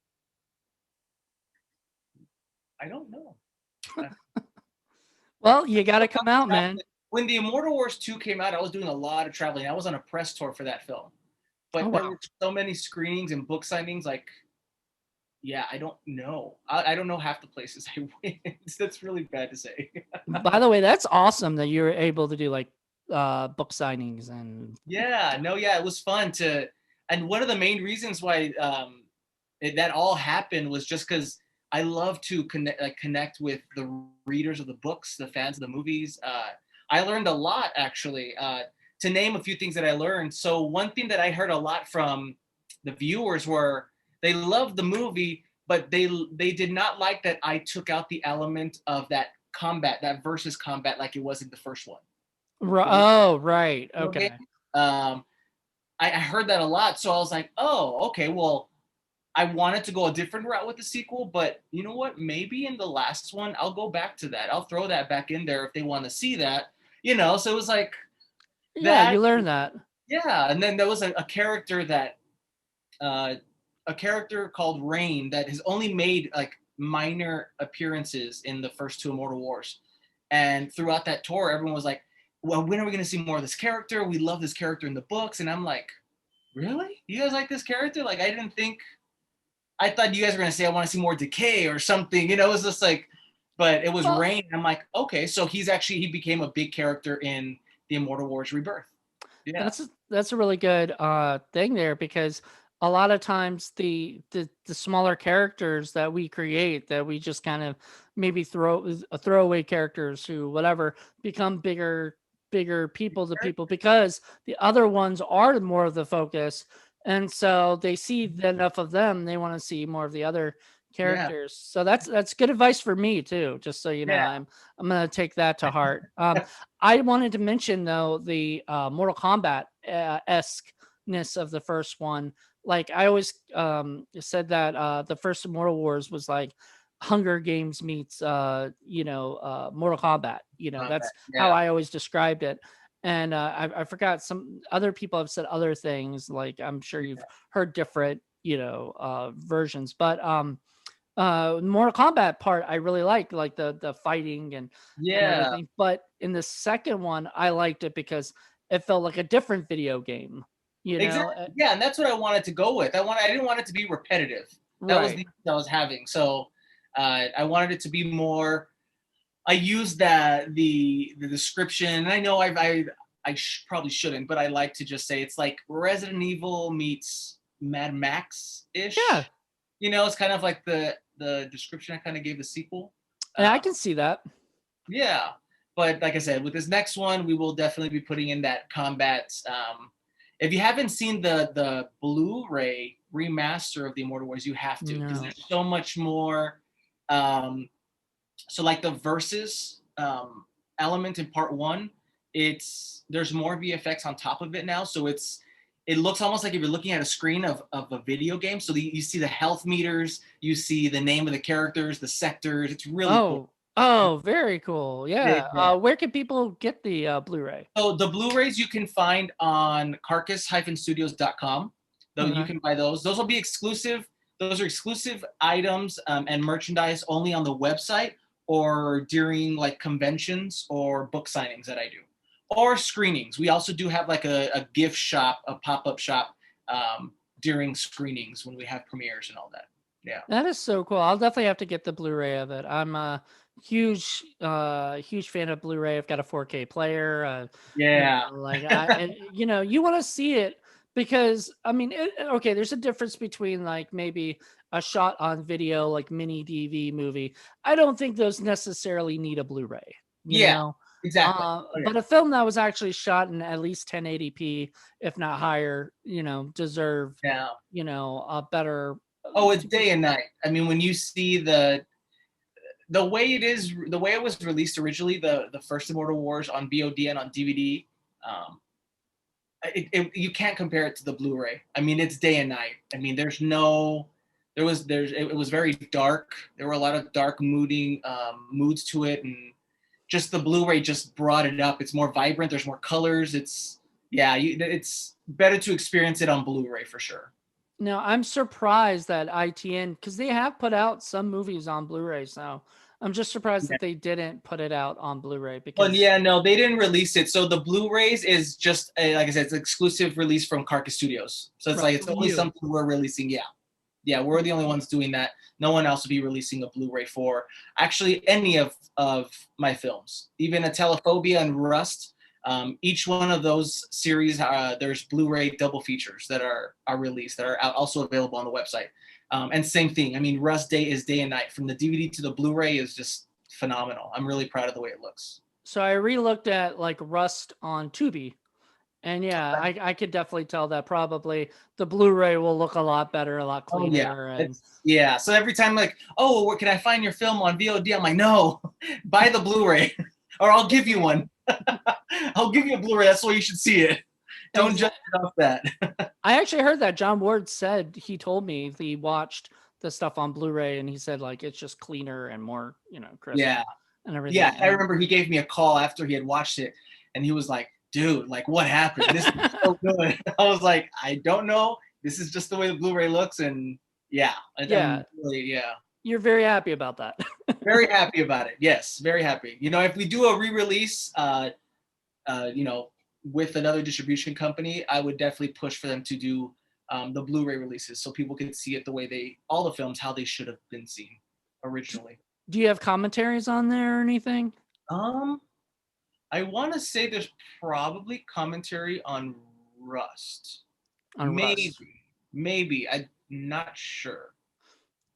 Speaker 2: I don't know. I-
Speaker 1: Well, you got to come out, man.
Speaker 2: When the Immortal Wars 2 came out, I was doing a lot of traveling. I was on a press tour for that film.
Speaker 1: Oh
Speaker 2: But there
Speaker 1: wow.
Speaker 2: were so many screenings and book signings, like, yeah, I don't know. I don't know half the places I went. That's really bad to say.
Speaker 1: By the way, that's awesome that you were able to do like book signings and
Speaker 2: Yeah, no, yeah, it was fun and one of the main reasons why that all happened was just because I love to connect with the readers of the books, the fans of the movies. I learned a lot actually. To name a few things that I learned, so one thing that I heard a lot from the viewers were they loved the movie, but they did not like that I took out the element of that combat, that versus combat, like it was in the first one.
Speaker 1: oh right.
Speaker 2: Okay.
Speaker 1: Okay.
Speaker 2: Um, I heard that a lot, so I was like, oh, okay, well, I wanted to go a different route with the sequel, but you know what? Maybe in the last one, I'll go back to that. I'll throw that back in there if they want to see that, So it was like
Speaker 1: Yeah,
Speaker 2: that.
Speaker 1: you learn that.
Speaker 2: Yeah, and then there was a character that, a character called Rain that has only made like minor appearances in the first two Immortal Wars, and throughout that tour, everyone was like, "Well, when are we going to see more of this character? We love this character in the books." And I'm like, "Really? You guys like this character? Like, I didn't think. I thought you guys were going to say I want to see more Decay or something. It was just like, but it was
Speaker 1: Well,
Speaker 2: Rain. I'm like, okay, so he became a big character in the Immortal Wars Rebirth. Yeah.
Speaker 1: that's a really good thing there, because a lot of times the smaller characters that we create, that we just kind of maybe throwaway characters who whatever, become bigger people to people because the other ones are more of the focus, and so they see enough of them, they want to see more of the other
Speaker 2: Yeah.
Speaker 1: characters. So that's good advice for me too, just so you know.
Speaker 2: Yeah.
Speaker 1: I'm gonna take that to heart. I wanted to mention though the Mortal Kombat esque-ness of the first one. Like I always said that the first Immortal Wars was like Hunger Games meets Mortal Kombat. That's how
Speaker 2: Yeah.
Speaker 1: I always described it. And I forgot, some other people have said other things. Like I'm sure you've heard different versions, but Mortal Kombat part I really liked, like the fighting and
Speaker 2: Yeah.
Speaker 1: everything. But in the second one, I liked it because it felt like a different video game.
Speaker 2: Exactly. Yeah, and that's what I wanted to go with. I didn't want it to be repetitive. That was
Speaker 1: Right.
Speaker 2: the issue I was having. So I wanted it to be more. I used the description, and I know probably shouldn't, but I like to just say it's like Resident Evil meets Mad Max
Speaker 1: Yeah,
Speaker 2: ish. It's kind of like the description I kind of gave the sequel.
Speaker 1: and I can see that.
Speaker 2: Yeah, but like I said, with this next one, we will definitely be putting in that combat. If you haven't seen the Blu-ray remaster of the Immortal Wars, you have to, because
Speaker 1: No.
Speaker 2: there's so much more. So like the versus element in part one, there's more VFX on top of it now, so it looks almost like if you're looking at a screen of a video game. So you see the health meters, you see the name of the characters, the sectors. It's really cool.
Speaker 1: Oh, very cool. Yeah.
Speaker 2: Yeah.
Speaker 1: Where can people get the Blu-ray?
Speaker 2: So the Blu-rays you can find on carcass-studios.com. Though you
Speaker 1: Okay.
Speaker 2: can buy those. Those will be exclusive. Those are exclusive items and merchandise only on the website or during like conventions or book signings that I do, or screenings. We also do have like a gift shop, a pop-up shop during screenings when we have premieres and all that. Yeah.
Speaker 1: That is so cool. I'll definitely have to get the Blu-ray of it. I'm a huge fan of Blu-ray. I've got a 4K player.
Speaker 2: Yeah.
Speaker 1: You want to see it because I mean, okay, there's a difference between like maybe a shot on video, like mini DV movie. I don't think those necessarily need a Blu-ray.
Speaker 2: Yeah. Exactly.
Speaker 1: But a film that was actually shot in at least 1080p, if not higher, deserve
Speaker 2: Yeah.
Speaker 1: a better.
Speaker 2: Oh, it's day and night. I mean, when you see the way it was released originally, the first Immortal Wars on VOD and on DVD, you can't compare it to the Blu-ray. I mean, it's day and night. I mean, it was very dark. There were a lot of dark moods to it, and just the Blu-ray just brought it up. It's more vibrant. There's more colors. It's better to experience it on Blu-ray for sure.
Speaker 1: Now, I'm surprised that ITN, because they have put out some movies on Blu-rays now. I'm just surprised that they didn't put it out on Blu-ray because.
Speaker 2: Well, yeah, no, they didn't release it. So the Blu-rays is just like I said, it's an exclusive release from Carcass Studios. So it's
Speaker 1: Right,
Speaker 2: it's only something we're releasing. Yeah, yeah, we're the only ones doing that. No one else will be releasing a Blu-ray for actually any of my films, even a Telephobia and Rust. Each one of those series, there's Blu-ray double features that are released that are also available on the website. And same thing. I mean, Rust is day and night. From the DVD to the Blu-ray is just phenomenal. I'm really proud of the way it looks.
Speaker 1: So I re-looked at like Rust on Tubi, and yeah, I could definitely tell that probably the Blu-ray will look a lot better, a lot cleaner.
Speaker 2: Oh, yeah. So every time like, oh, where can I find your film on VOD? I'm like, no, buy the Blu-ray, or I'll give you one. I'll give you a Blu-ray. That's the way you should see it. Don't judge it off that.
Speaker 1: I actually heard that John Ward said, he told me he watched the stuff on Blu-ray and he said like it's just cleaner and more, crisp
Speaker 2: Yeah.
Speaker 1: and everything.
Speaker 2: Yeah, I
Speaker 1: And
Speaker 2: remember he gave me a call after he had watched it, and he was like, "Dude, like, what happened? This is so good." I was like, "I don't know. This is just the way the Blu-ray looks," and yeah,
Speaker 1: yeah,
Speaker 2: I'm really, yeah,
Speaker 1: you're very happy about that.
Speaker 2: very happy about it. Yes, very happy. If we do a re-release, with another distribution company, I would definitely push for them to do the Blu-ray releases so people can see it the way all the films, how they should have been seen originally.
Speaker 1: Do you have commentaries on there or anything?
Speaker 2: Um, I want to say there's probably commentary on Rust.
Speaker 1: On
Speaker 2: Maybe,
Speaker 1: Rust?
Speaker 2: maybe. I'm not sure.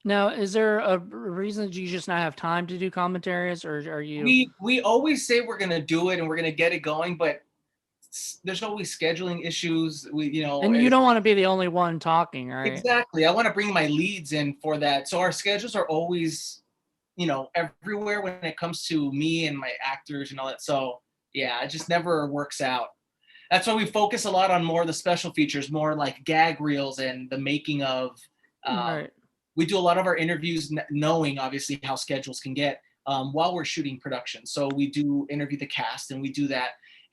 Speaker 1: Now, is there a reason that you just not have time to do commentaries, or are you?
Speaker 2: We always say we're gonna do it and we're gonna get it going, but there's always scheduling issues.
Speaker 1: And you don't want to be the only one talking, right?
Speaker 2: Exactly. I want to bring my leads in for that, so our schedules are always, everywhere when it comes to me and my actors and all that. So yeah, it just never works out. That's why we focus a lot on more of the special features, more like gag reels and the making of.
Speaker 1: Right.
Speaker 2: We do a lot of our interviews knowing obviously how schedules can get while we're shooting production. So we do interview the cast, and we do that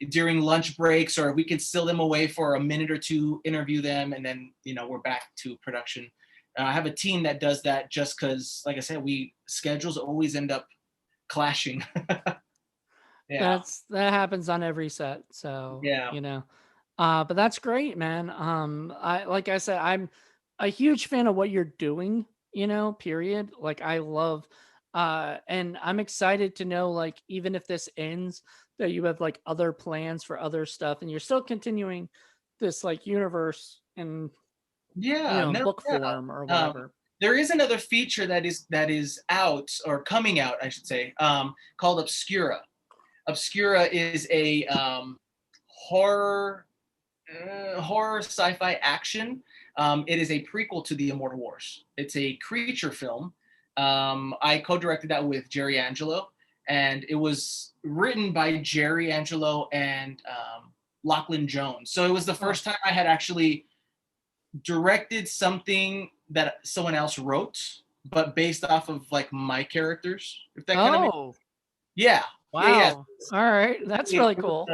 Speaker 2: during lunch breaks, or we can steal them away for a minute or two, interview them, and then we're back to production. I have a team that does that just because, like I said, schedules always end up clashing. Yeah.
Speaker 1: That happens on every set. So
Speaker 2: Yeah.
Speaker 1: but that's great, man. Like I said, I'm a huge fan of what you're doing, period. Like I love and I'm excited to know, like, even if this ends, that you have like other plans for other stuff and you're still continuing this like universe in
Speaker 2: Yeah. No.
Speaker 1: book
Speaker 2: Yeah.
Speaker 1: form or whatever.
Speaker 2: There is another feature that is out, or coming out, I should say, called Obscura. Obscura is a horror sci-fi action. It is a prequel to the Immortal Wars. It's a creature film. I co-directed that with Jerry Angelo, and it was written by Jerry Angelo and Lachlan Jones. So it was the first time I had actually directed something that someone else wrote, but based off of like my characters. If that kind of makes. Yeah.
Speaker 1: Wow.
Speaker 2: Yeah.
Speaker 1: All right. That's really cool.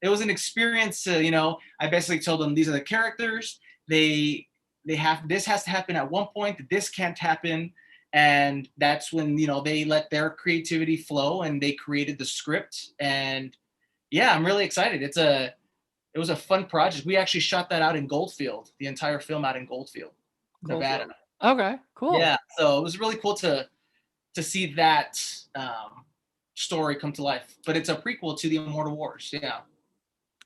Speaker 2: It was an experience. I basically told them these are the characters. They have, this has to happen at one point. This can't happen, and that's when they let their creativity flow and they created the script. And yeah, I'm really excited. It was a fun project. We actually shot that out in Goldfield, the entire film out in Goldfield, Nevada.
Speaker 1: Okay, cool.
Speaker 2: Yeah, so it was really cool to see that story come to life. But it's a prequel to the Immortal Wars. Yeah.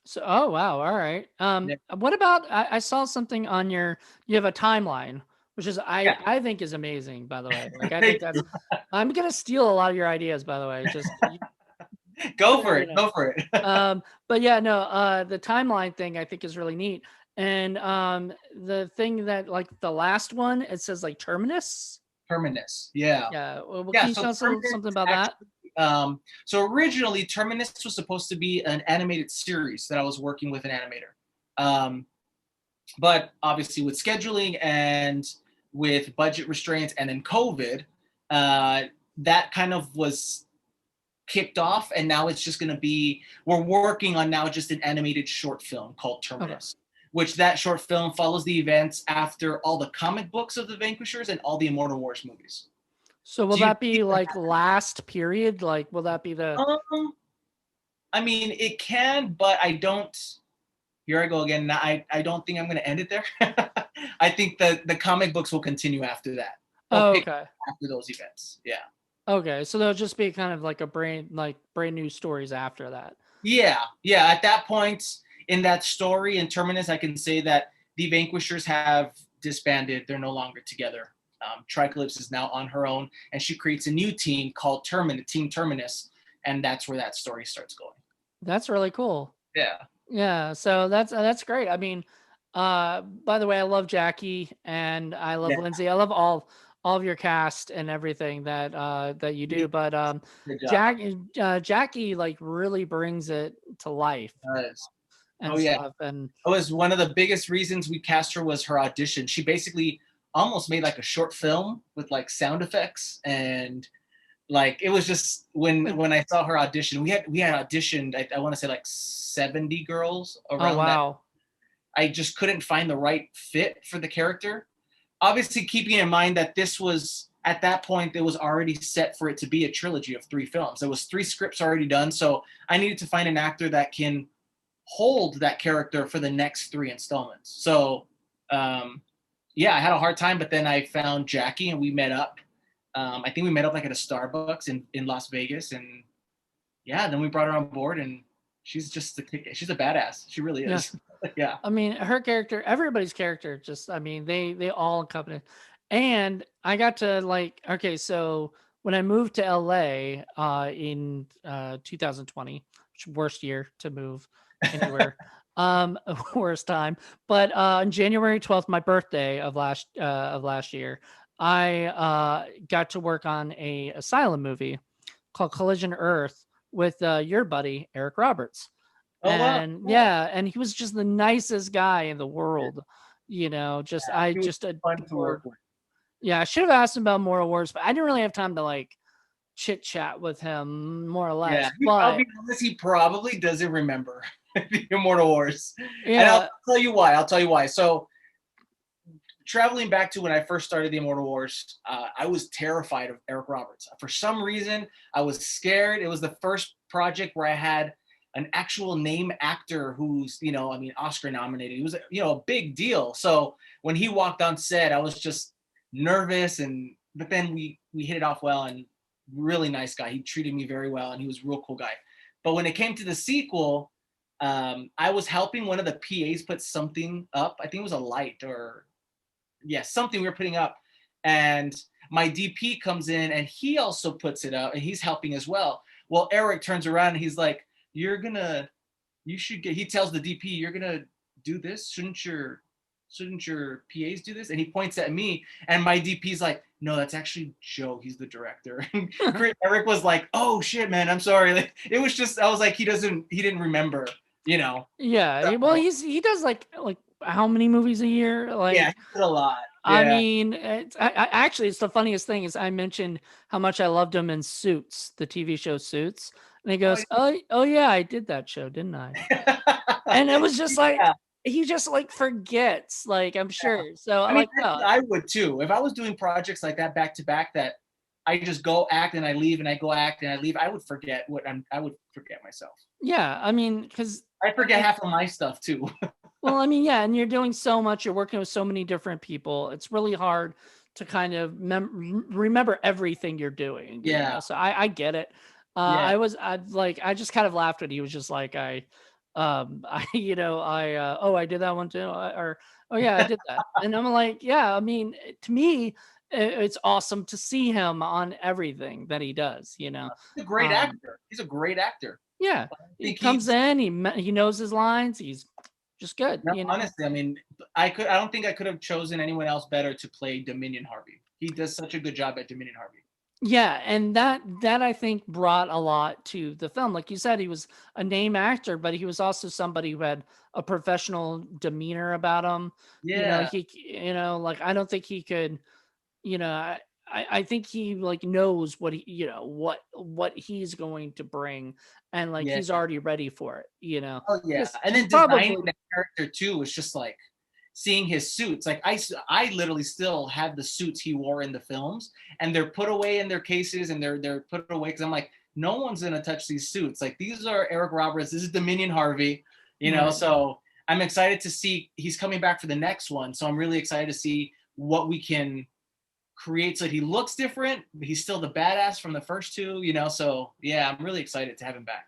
Speaker 1: So, oh wow, all right.
Speaker 2: Yeah.
Speaker 1: What about I saw something on you have a timeline, which is I think is amazing, by the way. Like I think that's I'm gonna steal a lot of your ideas, by the way. Just
Speaker 2: go for it. Go for it.
Speaker 1: But yeah, no, the timeline thing I think is really neat. And the thing that, like, the last one, it says like Terminus.
Speaker 2: Terminus. Yeah.
Speaker 1: Yeah. Well,
Speaker 2: Yeah,
Speaker 1: can you
Speaker 2: so
Speaker 1: tell us something about that?
Speaker 2: So originally, Terminus was supposed to be an animated series that I was working with an animator. But obviously, with scheduling and with budget restraints and then COVID, that kind of was kicked off. And now it's just going to be, we're working on now just an animated short film called Terminus. Okay. Which that short film follows the events after all the comic books of the Vanquishers and all the Immortal Wars movies.
Speaker 1: So will that be like last period? Like, will that be the?
Speaker 2: I mean, it can, but I don't. Here I go again. I don't think I'm going to end it there. I think that the comic books will continue after that.
Speaker 1: Okay.
Speaker 2: After those events, yeah.
Speaker 1: Okay, so there'll just be kind of like brand new stories after that.
Speaker 2: Yeah. At that point in that story in Terminus, I can say that the Vanquishers have disbanded. They're no longer together. Tricalypse is now on her own, and she creates a new team called Team Terminus, and that's where that story starts going.
Speaker 1: That's really cool.
Speaker 2: Yeah.
Speaker 1: So that's great. I mean, by the way, I love Jackie and I love Lindsay. I love all of your cast and everything that you do. But Jackie like really brings it to life.
Speaker 2: Nice. Oh
Speaker 1: and
Speaker 2: yeah.
Speaker 1: stuff. And
Speaker 2: It was one of the biggest reasons we cast her was her audition. She basically almost made like a short film with like sound effects, and like it was just when I saw her audition, we had auditioned, I want to say like 70 girls
Speaker 1: oh
Speaker 2: around that.
Speaker 1: wow,
Speaker 2: I just couldn't find the right fit for the character. Obviously, keeping in mind that this was at that point, it was already set for it to be a trilogy of 3 films. There was 3 scripts already done, so I needed to find an actor that can hold that character for the next 3 installments. So, yeah, I had a hard time, but then I found Jackie and we met up. I think we met up like at a Starbucks in Las Vegas, and yeah, then we brought her on board, and she's just she's a badass. She really
Speaker 1: yeah.
Speaker 2: is. Yeah.
Speaker 1: I mean, her character, everybody's character, just I mean, they all accompany. And I got to like, okay, so when I moved to LA in 2020, which worst year to move anywhere, worst time. But on January 12th, my birthday of last year, I got to work on a asylum movie called Collision Earth with your buddy Eric Roberts.
Speaker 2: Oh wow.
Speaker 1: And yeah, and he was just the nicest guy in the world, just
Speaker 2: Yeah,
Speaker 1: I
Speaker 2: he was
Speaker 1: just
Speaker 2: fun to
Speaker 1: adored.
Speaker 2: work with.
Speaker 1: Yeah, I should have asked him about Moral Wars, but I didn't really have time to like chit chat with him more or
Speaker 2: Yeah,
Speaker 1: less.
Speaker 2: I'll
Speaker 1: But
Speaker 2: be honest, he probably doesn't remember the Immortal Wars. And I'll
Speaker 1: yeah,
Speaker 2: tell you why. I'll tell you why. So, traveling back to when I first started the Immortal Wars, I was terrified of Eric Roberts. For some reason, I was scared. It was the first project where I had an actual name actor who's, I mean, Oscar nominated. He was, a big deal. So when he walked on set, I was just nervous, but then we hit it off well, and really nice guy. He treated me very well, and he was a real cool guy. But when it came to the sequel, I was helping one of the PAs put something up. I think it was a light or something we were putting up, and my DP comes in and he also puts it up, and he's helping as well. Well, Eric turns around and he's like, he tells the DP, you're gonna do this? Shouldn't your PAs do this? And he points at me, and my DP's like, no, that's actually Joe. He's the director. Eric was like, oh shit, man, I'm sorry. Like, it was just, I was like, he didn't remember,
Speaker 1: yeah. Well,
Speaker 2: So,
Speaker 1: he does like how many movies a year? Like,
Speaker 2: yeah, he did a lot.
Speaker 1: I
Speaker 2: Yeah.
Speaker 1: mean, actually, it's the funniest thing is I mentioned how much I loved him in Suits, the TV show Suits, and he goes, "Oh yeah, I did that show, didn't I?" And it was just like
Speaker 2: Yeah.
Speaker 1: he just like forgets, like I'm sure. So
Speaker 2: I
Speaker 1: I
Speaker 2: mean,
Speaker 1: like, oh,
Speaker 2: I would too. If I was doing projects like that back to back, that I just go act and I leave and I go act and I leave, I would forget I would forget myself.
Speaker 1: yeah. I mean, because
Speaker 2: I forget half of my stuff too.
Speaker 1: well, I mean, yeah, and you're doing so much. You're working with so many different people. It's really hard to kind of remember everything you're doing.
Speaker 2: Yeah.
Speaker 1: So I get it.
Speaker 2: Yeah.
Speaker 1: I just kind of laughed when he was just like I did that one too, or oh yeah, I did that, and I'm like, yeah, I mean, to me, it's awesome to see him on everything that he does.
Speaker 2: He's a great
Speaker 1: Um,
Speaker 2: actor. He's a great actor.
Speaker 1: yeah,
Speaker 2: I
Speaker 1: he
Speaker 2: think
Speaker 1: comes in, he knows his lines, he's just good.
Speaker 2: no, honestly, I mean, I don't think I could have chosen anyone else better to play Dominion Harvey. He does such a good job at Dominion Harvey.
Speaker 1: Yeah, and that I think brought a lot to the film. Like you said, he was a name actor, but he was also somebody who had a professional demeanor about him.
Speaker 2: Yeah.
Speaker 1: Like I don't think he could, I think he like knows what what he's going to bring, and like
Speaker 2: Yeah.
Speaker 1: he's already ready for it.
Speaker 2: Oh yeah. And
Speaker 1: He
Speaker 2: then
Speaker 1: probably
Speaker 2: designing that character too was just like seeing his suits. Like I literally still have the suits he wore in the films, and they're put away in their cases, and they're put away because I'm like, no one's gonna touch these suits. Like, these are Eric Roberts. This is Dominion Harvey.
Speaker 1: right.
Speaker 2: So I'm excited to see he's coming back for the next one. So I'm really excited to see what we can create so he looks different, but he's still the badass from the first two. So yeah, I'm really excited to have him back.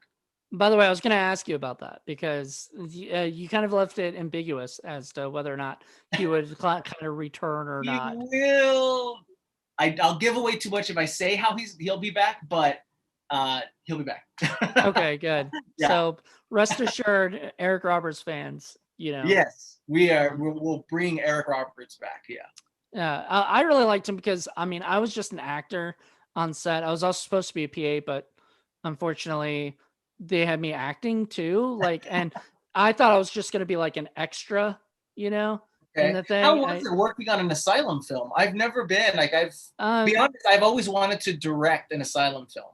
Speaker 1: By the way, I was going to ask you about that because you kind of left it ambiguous as to whether or not he would kind of return or
Speaker 2: He
Speaker 1: not.
Speaker 2: will. I'll give away too much if I say how he'll be back, but he'll be back.
Speaker 1: Okay, good.
Speaker 2: Yeah.
Speaker 1: So rest assured, Eric Roberts fans,
Speaker 2: Yes, we are. We'll bring Eric Roberts back. Yeah.
Speaker 1: Yeah, I really liked him because I mean I was just an actor on set. I was also supposed to be a PA, but unfortunately they had me acting too. Like, and I thought I was just gonna be like an extra, you know, in
Speaker 2: Okay.
Speaker 1: the
Speaker 2: How
Speaker 1: thing.
Speaker 2: was it working on an Asylum film? I've never been like be
Speaker 1: Um,
Speaker 2: honest, I've always wanted to direct an Asylum film.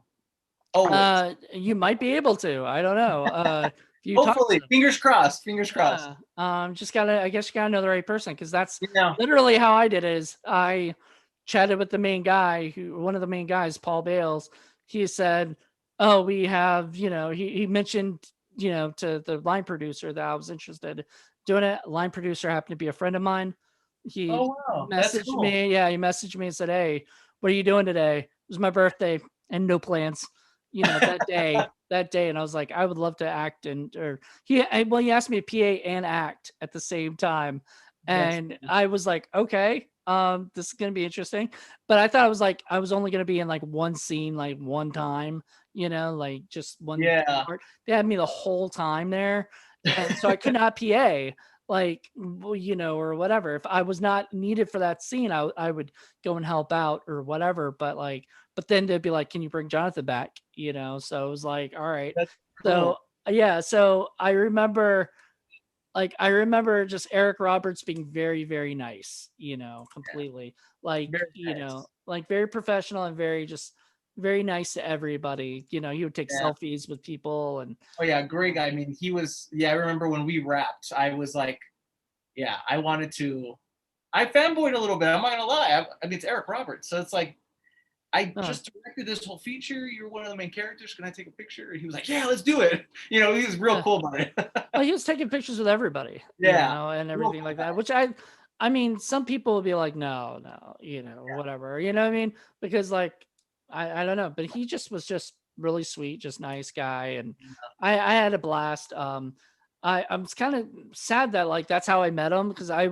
Speaker 2: Always.
Speaker 1: you might be able to. I don't know. If you talk to
Speaker 2: Hopefully.
Speaker 1: them.
Speaker 2: Fingers crossed. Fingers crossed.
Speaker 1: Yeah. Just gotta. I guess you gotta know the right person, because that's
Speaker 2: Yeah.
Speaker 1: literally how I did it. Is I chatted with the main guy, one of the main guys, Paul Bales. He said, "Oh, we have." He mentioned to the line producer that I was interested in doing it. Line producer happened to be a friend of mine.
Speaker 2: Oh
Speaker 1: He
Speaker 2: wow. That's
Speaker 1: messaged
Speaker 2: cool.
Speaker 1: me. Yeah, he messaged me and said, "Hey, what are you doing today?" It was my birthday and no plans. That day, and I was like, I would love to act, or he asked me to PA and act at the same time,
Speaker 2: That's
Speaker 1: and I was like, okay, this is gonna be interesting. But I thought I was only gonna be in like one scene, like one time, like just one
Speaker 2: yeah.
Speaker 1: part. They had me the whole time there, and so I could not PA, like, or whatever. If I was not needed for that scene, I would go and help out or whatever. But then they'd be like, "Can you bring Jonathan back?" So it was like, all right.
Speaker 2: That's
Speaker 1: So
Speaker 2: cool.
Speaker 1: yeah, so I remember just Eric Roberts being very, very nice, completely.
Speaker 2: Very nice.
Speaker 1: Like very professional and very nice to everybody. He would take
Speaker 2: Yeah.
Speaker 1: selfies with people and
Speaker 2: Oh yeah, great guy. I
Speaker 1: um,
Speaker 2: mean, he was. Yeah, I remember when we wrapped. I was like, yeah, I wanted to. I fanboyed a little bit. I'm not gonna lie. I mean, it's Eric Roberts, so it's like I
Speaker 1: uh,
Speaker 2: just directed this whole feature. You're one of the main characters. Can I take a picture? And he was like, yeah, let's do it. He was real
Speaker 1: yeah.
Speaker 2: cool about it.
Speaker 1: Well, he was taking pictures with everybody,
Speaker 2: yeah,
Speaker 1: and
Speaker 2: real
Speaker 1: everything
Speaker 2: cool
Speaker 1: like
Speaker 2: guy.
Speaker 1: that, which I mean, some people would be like, no, no, whatever, what I mean? Because like, I don't know, but he just was just really sweet, just nice guy. And I had a blast. I'm kind of sad that like, that's how I met him. Cause I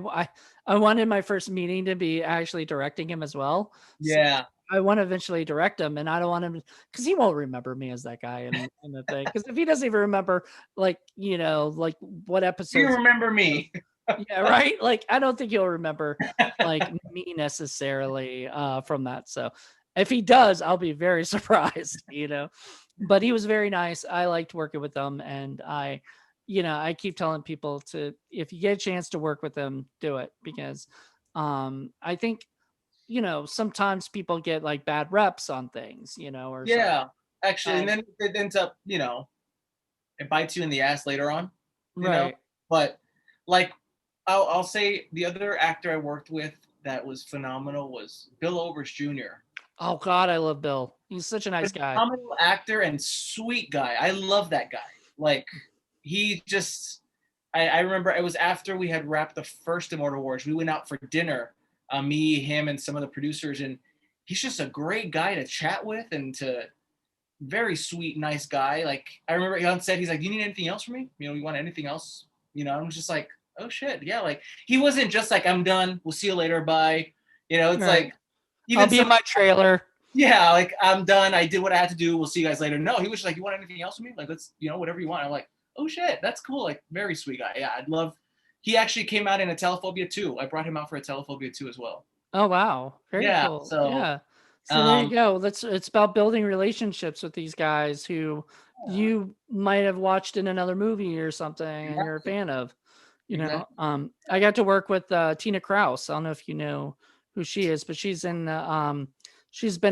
Speaker 1: wanted my first meeting to be actually directing him as well. So
Speaker 2: Yeah.
Speaker 1: I want to eventually direct him, and I don't want him because he won't remember me as that guy in the thing. Because if he doesn't even remember, like like what
Speaker 2: Do you
Speaker 1: episodes,
Speaker 2: remember me?
Speaker 1: yeah, right. Like I don't think he'll remember like me necessarily from that. So if he does, I'll be very surprised. But he was very nice. I liked working with him, and I keep telling people to, if you get a chance to work with him, do it, because I think sometimes people get like bad reps on things, or something.
Speaker 2: yeah, actually, and
Speaker 1: And
Speaker 2: then it ends up, it bites you in the ass later on. You know,
Speaker 1: right.
Speaker 2: but like I'll say the other actor I worked with that was phenomenal was Bill Overs Jr.
Speaker 1: Oh God, I love Bill. He's such a nice guy.
Speaker 2: Phenomenal actor and sweet guy. I love that guy. Like he just, I remember it was after we had wrapped the first Immortal Wars. We went out for dinner, me, him, and some of the producers, and he's just a great guy to chat with and to very sweet, nice guy. Like I remember he on set, he's like, "Do you need anything else from me? You want anything else?" I'm just like, "Oh shit, yeah." Like he wasn't just like, "I'm done. We'll see you later. Bye." It's
Speaker 1: Right.
Speaker 2: like
Speaker 1: I'll
Speaker 2: even
Speaker 1: be in
Speaker 2: some,
Speaker 1: my trailer.
Speaker 2: yeah, like I'm done. I did what I had to do. We'll see you guys later. No, he was just like, "You want anything else from me? Like let's, whatever you want." I'm like, "Oh shit, that's cool." Like very sweet guy. Yeah, I'd love. He actually came out in a Telephobia 2. I brought him out for a Telephobia 2 as well.
Speaker 1: Oh wow. Very
Speaker 2: Yeah.
Speaker 1: cool.
Speaker 2: So,
Speaker 1: Yeah. So there you
Speaker 2: um,
Speaker 1: go. It's about building relationships with these guys who
Speaker 2: yeah,
Speaker 1: you might have watched in another movie or something and you're a
Speaker 2: exactly,
Speaker 1: fan of.
Speaker 2: exactly.
Speaker 1: I got to work with Tina Kraus. I don't know if you know who she is, but she's been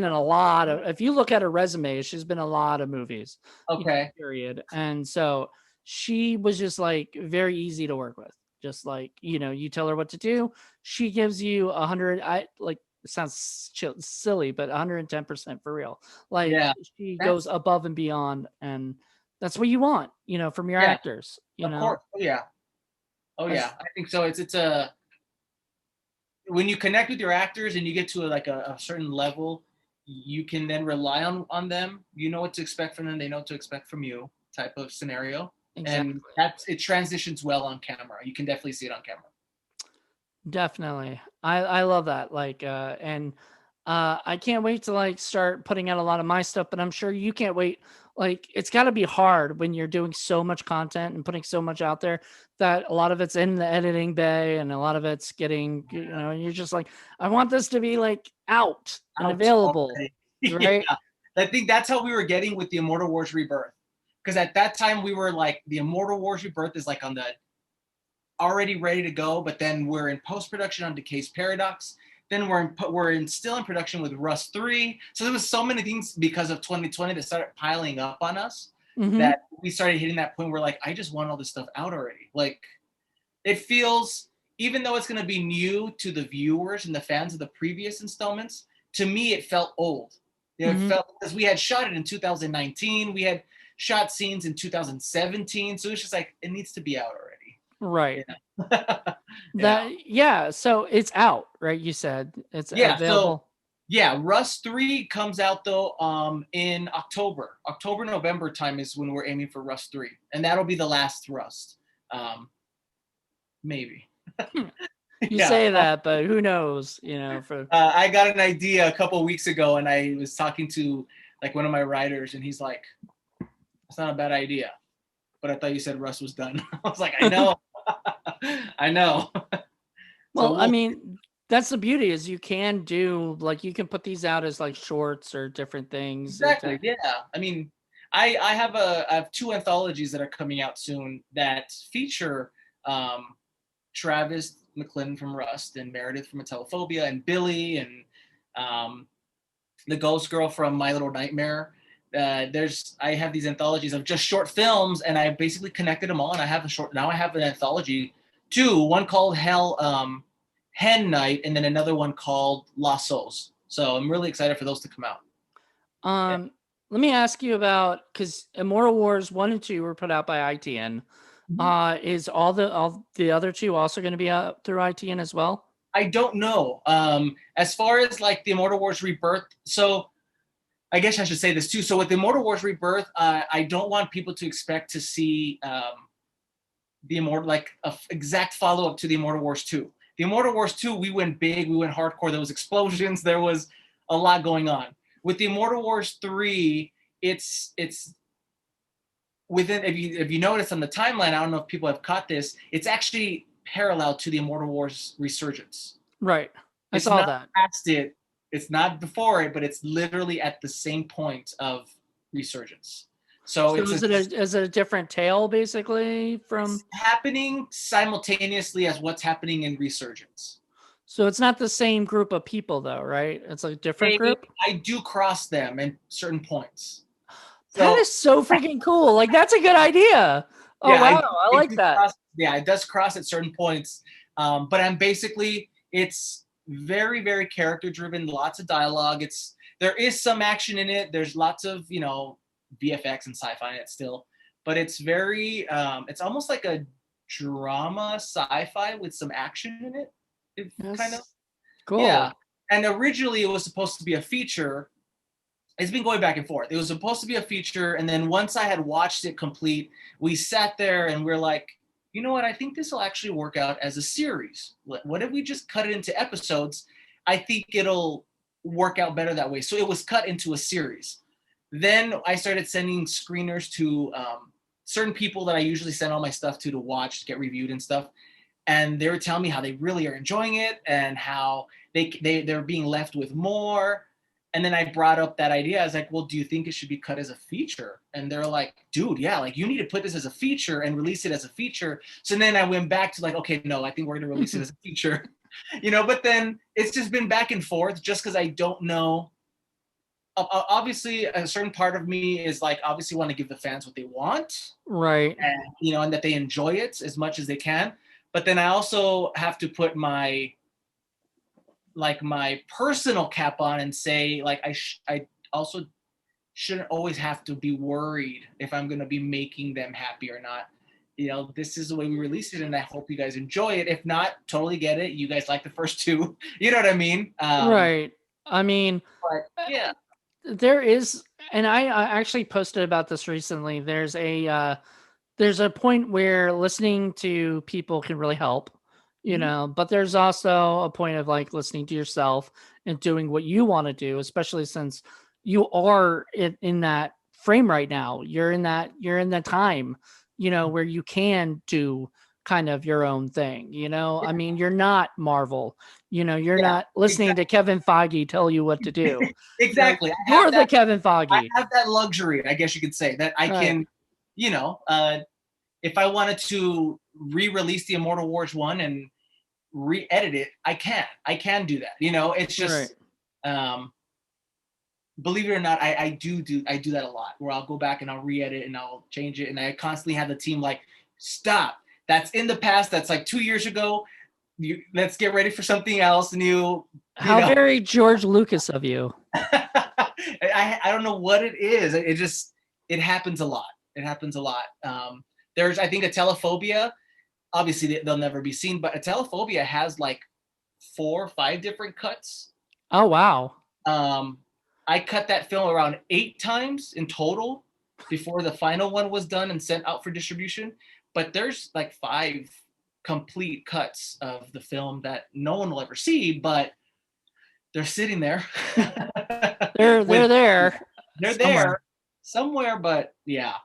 Speaker 1: in a lot of, if you look at her resume, she's been in a lot of movies,
Speaker 2: Okay.
Speaker 1: period. And so she was just like very easy to work with. Just like, you tell her what to do, she gives you 100. I like, it sounds silly, but 110% for real. Like
Speaker 2: Yeah.
Speaker 1: she goes
Speaker 2: That's
Speaker 1: above and beyond, and that's what you want, from your
Speaker 2: yeah.
Speaker 1: actors,
Speaker 2: Of course. Oh yeah. Oh yeah.
Speaker 1: As
Speaker 2: I think so. It's a when you connect with your actors and you get to a certain level, you can then rely on them. You know what to expect from them. They know what to expect from you. Type of scenario, and
Speaker 1: exactly.
Speaker 2: it transitions well on camera. You can definitely see it on camera.
Speaker 1: Definitely. I love that. Like and I can't wait to like start putting out a lot of my stuff, but I'm sure you can't wait. Like it's got to be hard when you're doing so much content and putting so much out there that a lot of it's in the editing bay and a lot of it's getting, you're just like, I want this to be like out and
Speaker 2: Out
Speaker 1: available,
Speaker 2: already. yeah.
Speaker 1: right?
Speaker 2: I think that's how we were getting with the Immortal Wars Rebirth. because at that time we were like the Immortal Wars Rebirth is like on the already ready to go, but then we're in post-production on Decay's Paradox. Then we're still in production with Rust 3. So there was so many things because of 2020 that started piling up on us that we started hitting that point where like, I just want all this stuff out already. Like it feels, even though it's going to be new to the viewers and the fans of the previous installments, to me, it felt old. You know, it felt, because we had shot it in 2019. We had shot scenes in 2017. So it's just like, it needs to be out already.
Speaker 1: Right.
Speaker 2: Yeah.
Speaker 1: So it's out, right? You said it's available.
Speaker 2: So, Rust 3 comes out though in October. November time is when we're aiming for Rust 3. And that'll be the last Rust. Maybe.
Speaker 1: You say that, but who knows, you know,
Speaker 2: I got an idea a couple of weeks ago and I was talking to like one of my writers and he's like, it's not a bad idea. But I thought you said Rust was done. I was like, I know. I know.
Speaker 1: Well, I mean, that's the beauty is you can do like you can put these out as like shorts or different things.
Speaker 2: Exactly. Yeah. I mean, I have 2 anthologies that are coming out soon that feature Travis McClendon from Rust and Meredith from Telephobia and Billy and the Ghost Girl from My Little Nightmare. I have these anthologies of just short films and I basically connected them all and I have an anthology 2, one called Hen Night and then another one called Lost Souls. So I'm really excited for those to come out.
Speaker 1: Let me ask you about, because Immortal Wars 1 and 2 were put out by ITN. Is all the other 2 also going to be out through ITN as well?
Speaker 2: I don't know. As far as like the Immortal Wars Rebirth, so I guess I should say this too. So with the Immortal Wars Rebirth, I don't want people to expect to see the Immortal, like a exact follow up to the Immortal Wars 2. The Immortal Wars 2, we went big, we went hardcore. There was explosions, there was a lot going on. With the Immortal Wars 3, it's within. If you notice on the timeline, I don't know if people have caught this. It's actually parallel to the Immortal Wars Resurgence.
Speaker 1: Right, I saw that.
Speaker 2: Past it. It's not before it, but it's literally at the same point of Resurgence. So
Speaker 1: is it a different tale basically from
Speaker 2: it's happening simultaneously as what's happening in Resurgence.
Speaker 1: So it's not the same group of people though, right? It's a different group.
Speaker 2: I do cross them in certain points.
Speaker 1: That is so freaking cool. Like that's a good idea. Oh yeah, wow, I like that.
Speaker 2: It does cross at certain points. But I'm basically, it's very, very character driven, lots of dialogue. There is some action in it. There's lots of, you know, VFX and sci-fi in it still, but it's very it's almost like a drama sci-fi with some action in it. It's kind of
Speaker 1: cool.
Speaker 2: Yeah. And originally it was supposed to be a feature. It's been going back and forth. It was supposed to be a feature, and then once I had watched it complete, we sat there and we're like, you know what, I think this will actually work out as a series. What if we just cut it into episodes? I think it'll work out better that way. So it was cut into a series. Then I started sending screeners to certain people that I usually send all my stuff to watch, to get reviewed and stuff. And they were telling me how they really are enjoying it and how they're being left with more. And then I brought up that idea. I was like, well, do you think it should be cut as a feature? And they're like, dude, yeah, like you need to put this as a feature and release it as a feature. So then I went back to like, okay, no, I think we're going to release it as a feature, you know, but then it's just been back and forth just because I don't know. Obviously, a certain part of me is like, obviously want to give the fans what they want.
Speaker 1: Right.
Speaker 2: And, you know, and that they enjoy it as much as they can. But then I also have to put my personal cap on and say, like, I also shouldn't always have to be worried if I'm going to be making them happy or not. You know, this is the way we release it, and I hope you guys enjoy it. If not, totally get it. You guys like the first 2. You know what I mean?
Speaker 1: Right. I mean,
Speaker 2: but, yeah.
Speaker 1: There is, and I actually posted about this recently. There's a point where listening to people can really help, you know, but there's also a point of like listening to yourself and doing what you want to do, especially since you are in that frame right now. You're in that time, you know, where you can do kind of your own thing, you know. I mean, you're not Marvel, you know, you're not listening to Kevin Feige tell you what to do.
Speaker 2: Exactly.
Speaker 1: You're the Kevin Feige.
Speaker 2: I have that luxury, I guess you could say, that I can you know, if I wanted to re-release the Immortal Wars 1 and re-edit it, I can do that. You know, it's
Speaker 1: Right.
Speaker 2: just believe it or not, I do that a lot, where I'll go back and I'll re-edit and I'll change it, and I constantly have the team like, stop, that's in the past, that's like 2 years ago, let's get ready for something else new.
Speaker 1: How very George Lucas of you.
Speaker 2: I don't know what it is. It happens a lot. It happens a lot. There's, I think, a Telephobia. Obviously, they'll never be seen, but a Telephobia has like 4 or 5 different cuts.
Speaker 1: Oh, wow.
Speaker 2: I cut that film around 8 times in total before the final one was done and sent out for distribution. But there's like 5 complete cuts of the film that no one will ever see, but they're sitting there.
Speaker 1: They're there.
Speaker 2: They're there somewhere, but yeah.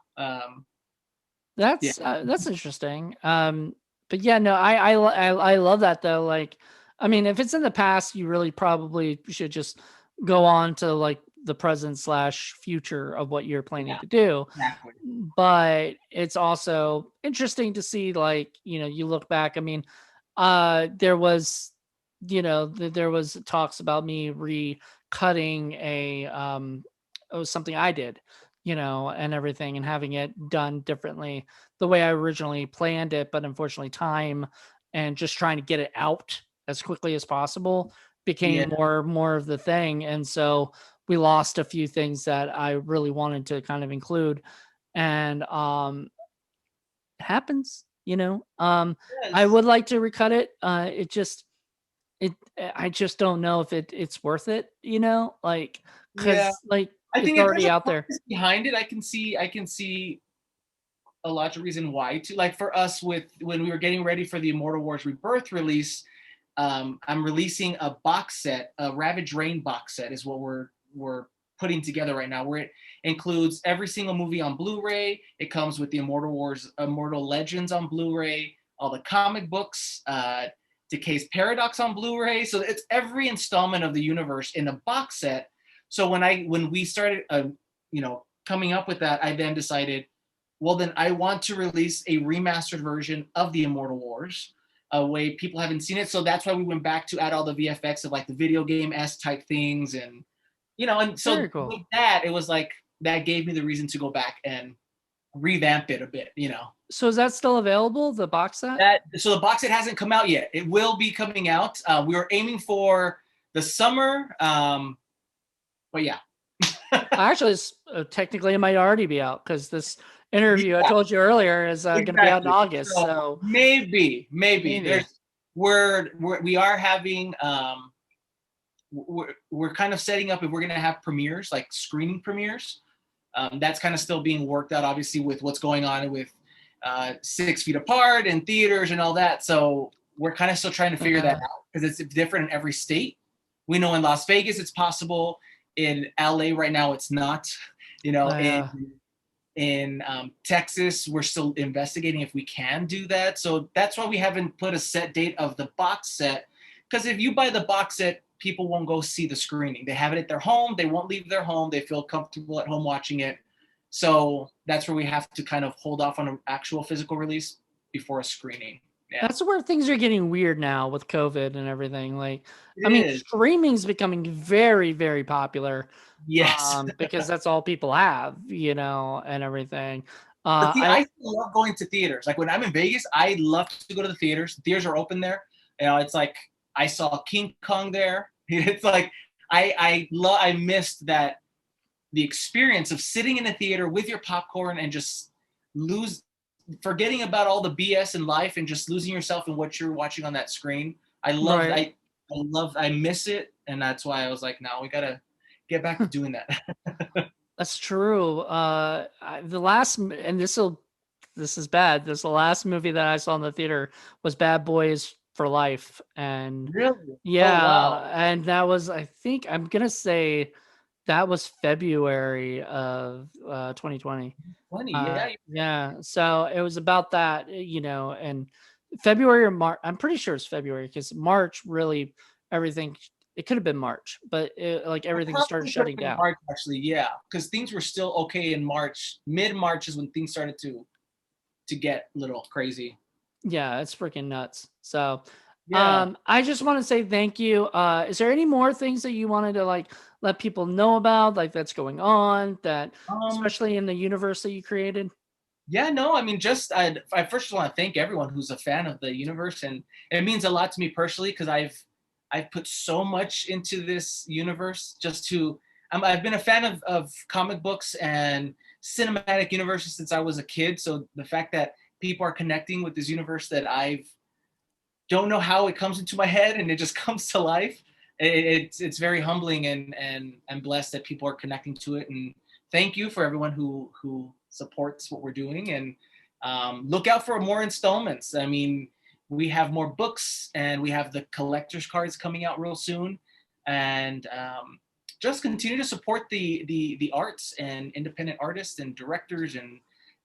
Speaker 1: That's interesting. But yeah, no, I love that though. Like, I mean, if it's in the past, you really probably should just go on to like the present / future of what you're planning to do.
Speaker 2: Exactly.
Speaker 1: But it's also interesting to see, like, you know, you look back. I mean, there was, you know, there was talks about me recutting something I did, you know, and everything, and having it done differently the way I originally planned it. But unfortunately, time and just trying to get it out as quickly as possible became more of the thing. And so we lost a few things that I really wanted to kind of include. And it happens, you know. I would like to recut it. I just don't know if it's worth it, you know, like, because like,
Speaker 2: I think
Speaker 1: it's already out there
Speaker 2: behind it. I can see a large reason why to, like, for us, when we were getting ready for the Immortal Wars Rebirth release, I'm releasing a box set, a Ravage Rain box set is what we're putting together right now, where it includes every single movie on Blu-ray. It comes with the Immortal Wars, Immortal Legends on Blu-ray, all the comic books, Decay's Paradox on Blu-ray. So it's every installment of the universe in a box set. So when we started, coming up with that, I then decided, well, then I want to release a remastered version of the Immortal Wars, a way people haven't seen it. So that's why we went back to add all the VFX of like the video game-esque type things, and and so
Speaker 1: cool.
Speaker 2: with that, it was like that gave me the reason to go back and revamp it a bit.
Speaker 1: So is that still available, the box set?
Speaker 2: So the box set hasn't come out yet. It will be coming out. We were aiming for the summer, but yeah.
Speaker 1: Actually, technically it might already be out, because this interview I told you earlier is going to be out in August. So
Speaker 2: maybe. We are having we're kind of setting up if we're going to have premieres, like screening premieres. That's kind of still being worked out, obviously, with what's going on with 6 feet apart and theaters and all that. So we're kind of still trying to figure that out, because it's different in every state. We know in Las Vegas it's possible. In LA right now it's not. In Texas we're still investigating if we can do that. So that's why we haven't put a set date of the box set, because if you buy the box set, people won't go see the screening. They have it at their home. They won't leave their home. They feel comfortable at home watching it. So that's where we have to kind of hold off on an actual physical release before a screening. Yeah.
Speaker 1: That's where things are getting weird now with COVID and everything. Like, streaming's becoming very, very popular.
Speaker 2: Yes.
Speaker 1: Because that's all people have, and everything.
Speaker 2: I love going to theaters. Like when I'm in Vegas, I love to go to the theaters. The theaters are open there. It's like I saw King Kong there. It's like I missed that, the experience of sitting in a theater with your popcorn and just forgetting about all the BS in life and just losing yourself in what you're watching on that screen. I miss it, and that's why I was like, no, we gotta get back to doing that.
Speaker 1: That's true. This is bad. The last movie that I saw in the theater was Bad Boys for Life, and
Speaker 2: really,
Speaker 1: and that was, I think, I'm gonna say that was February of 2020. Yeah. So it was about that, and February or March. I'm pretty sure it's February, because March really everything It could have been March, but like everything started
Speaker 2: Probably could have
Speaker 1: shutting
Speaker 2: been
Speaker 1: down.
Speaker 2: March, actually, yeah, because things were still okay in March. Mid-March is when things started to get a little crazy.
Speaker 1: Yeah, it's freaking nuts. So,
Speaker 2: Yeah.
Speaker 1: I just want to say thank you. Is there any more things that you wanted to like let people know about, like that's going on, that
Speaker 2: Um,
Speaker 1: especially in the universe that you created?
Speaker 2: yeah, no, I mean, just I first want to thank everyone who's a fan of the universe, and it means a lot to me personally because I've put so much into this universe just to. I've been a fan of comic books and cinematic universes since I was a kid. So the fact that people are connecting with this universe that I don't know how it comes into my head and it just comes to life. It's very humbling, and I'm blessed that people are connecting to it. And thank you for everyone who supports what we're doing. And look out for more installments. I mean, we have more books and we have the collector's cards coming out real soon. And just continue to support the arts and independent artists and directors and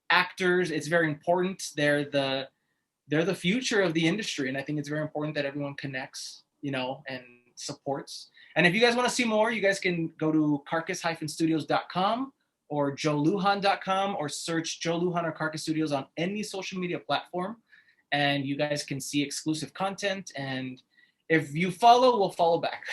Speaker 2: actors. It's very important. They're the future of the industry, and I think it's very important that everyone connects, and supports. And if you guys want to see more, you guys can go to carcass-studios.com or joelujan.com, or search Joe Lujan or Carcass Studios on any social media platform, and you guys can see exclusive content. And if you follow, we'll follow back.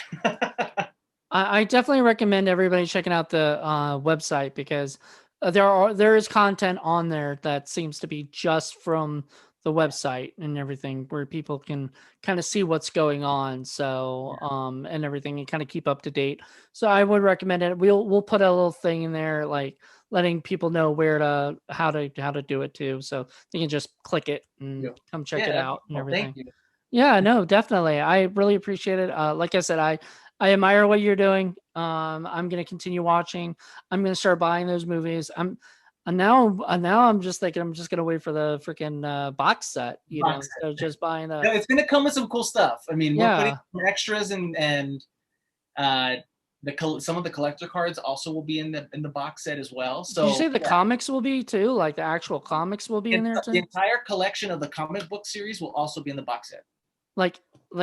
Speaker 1: I definitely recommend everybody checking out the website, because there is content on there that seems to be just from the website and everything, where people can kind of see what's going on. So and everything, and kind of keep up to date. So I would recommend it. We'll put a little thing in there, like letting people know where to how to do it too, so they can just click it and come check
Speaker 2: Yeah,
Speaker 1: it
Speaker 2: that'd
Speaker 1: out
Speaker 2: be
Speaker 1: and
Speaker 2: cool. Thank
Speaker 1: everything.
Speaker 2: you.
Speaker 1: Yeah, no, definitely. I really appreciate it. Like I said, I admire what you're doing. I'm gonna continue watching. I'm gonna start buying those movies. Now I'm just thinking I'm just gonna wait for the freaking box set,
Speaker 2: Box
Speaker 1: instead of just buying the.
Speaker 2: set. Yeah, it's gonna come with some cool stuff. I mean, we're putting
Speaker 1: Yeah.
Speaker 2: some extras, and uh, some of the collector cards also will be in the box set as well.
Speaker 1: Did you
Speaker 2: So
Speaker 1: say the
Speaker 2: yeah,
Speaker 1: comics will be too? Like the actual comics will be in there
Speaker 2: the
Speaker 1: too?
Speaker 2: entire collection of the comic book series will also be in the box set.
Speaker 1: Like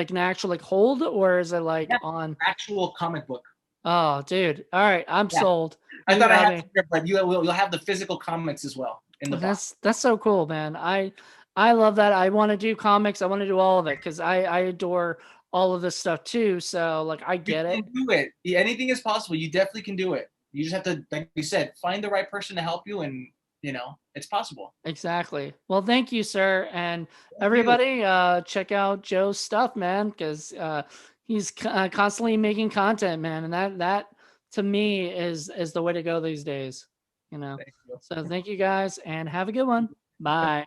Speaker 1: an actual like hold, or is it like
Speaker 2: Yeah,
Speaker 1: on?
Speaker 2: actual comic book.
Speaker 1: Oh, dude. All right, I'm
Speaker 2: Yeah,
Speaker 1: sold.
Speaker 2: I
Speaker 1: You
Speaker 2: thought I
Speaker 1: got
Speaker 2: had
Speaker 1: me.
Speaker 2: to here, but you'll have the physical comics as well in the box.
Speaker 1: That's so cool, man. I love that. I want to do comics. I want to do all of it, because I adore all of this stuff too. So like I
Speaker 2: You
Speaker 1: get it.
Speaker 2: can do it. Yeah, anything is possible. You definitely can do it. You just have to, like you said, find the right person to help you, and it's possible.
Speaker 1: Exactly. Well, thank you, sir. And
Speaker 2: Thank you.
Speaker 1: everybody, check out Joe's stuff, man, because he's constantly making content, man, and that to me is the way to go these days. You know.
Speaker 2: Thank you.
Speaker 1: So thank you guys, and have a good one. Bye.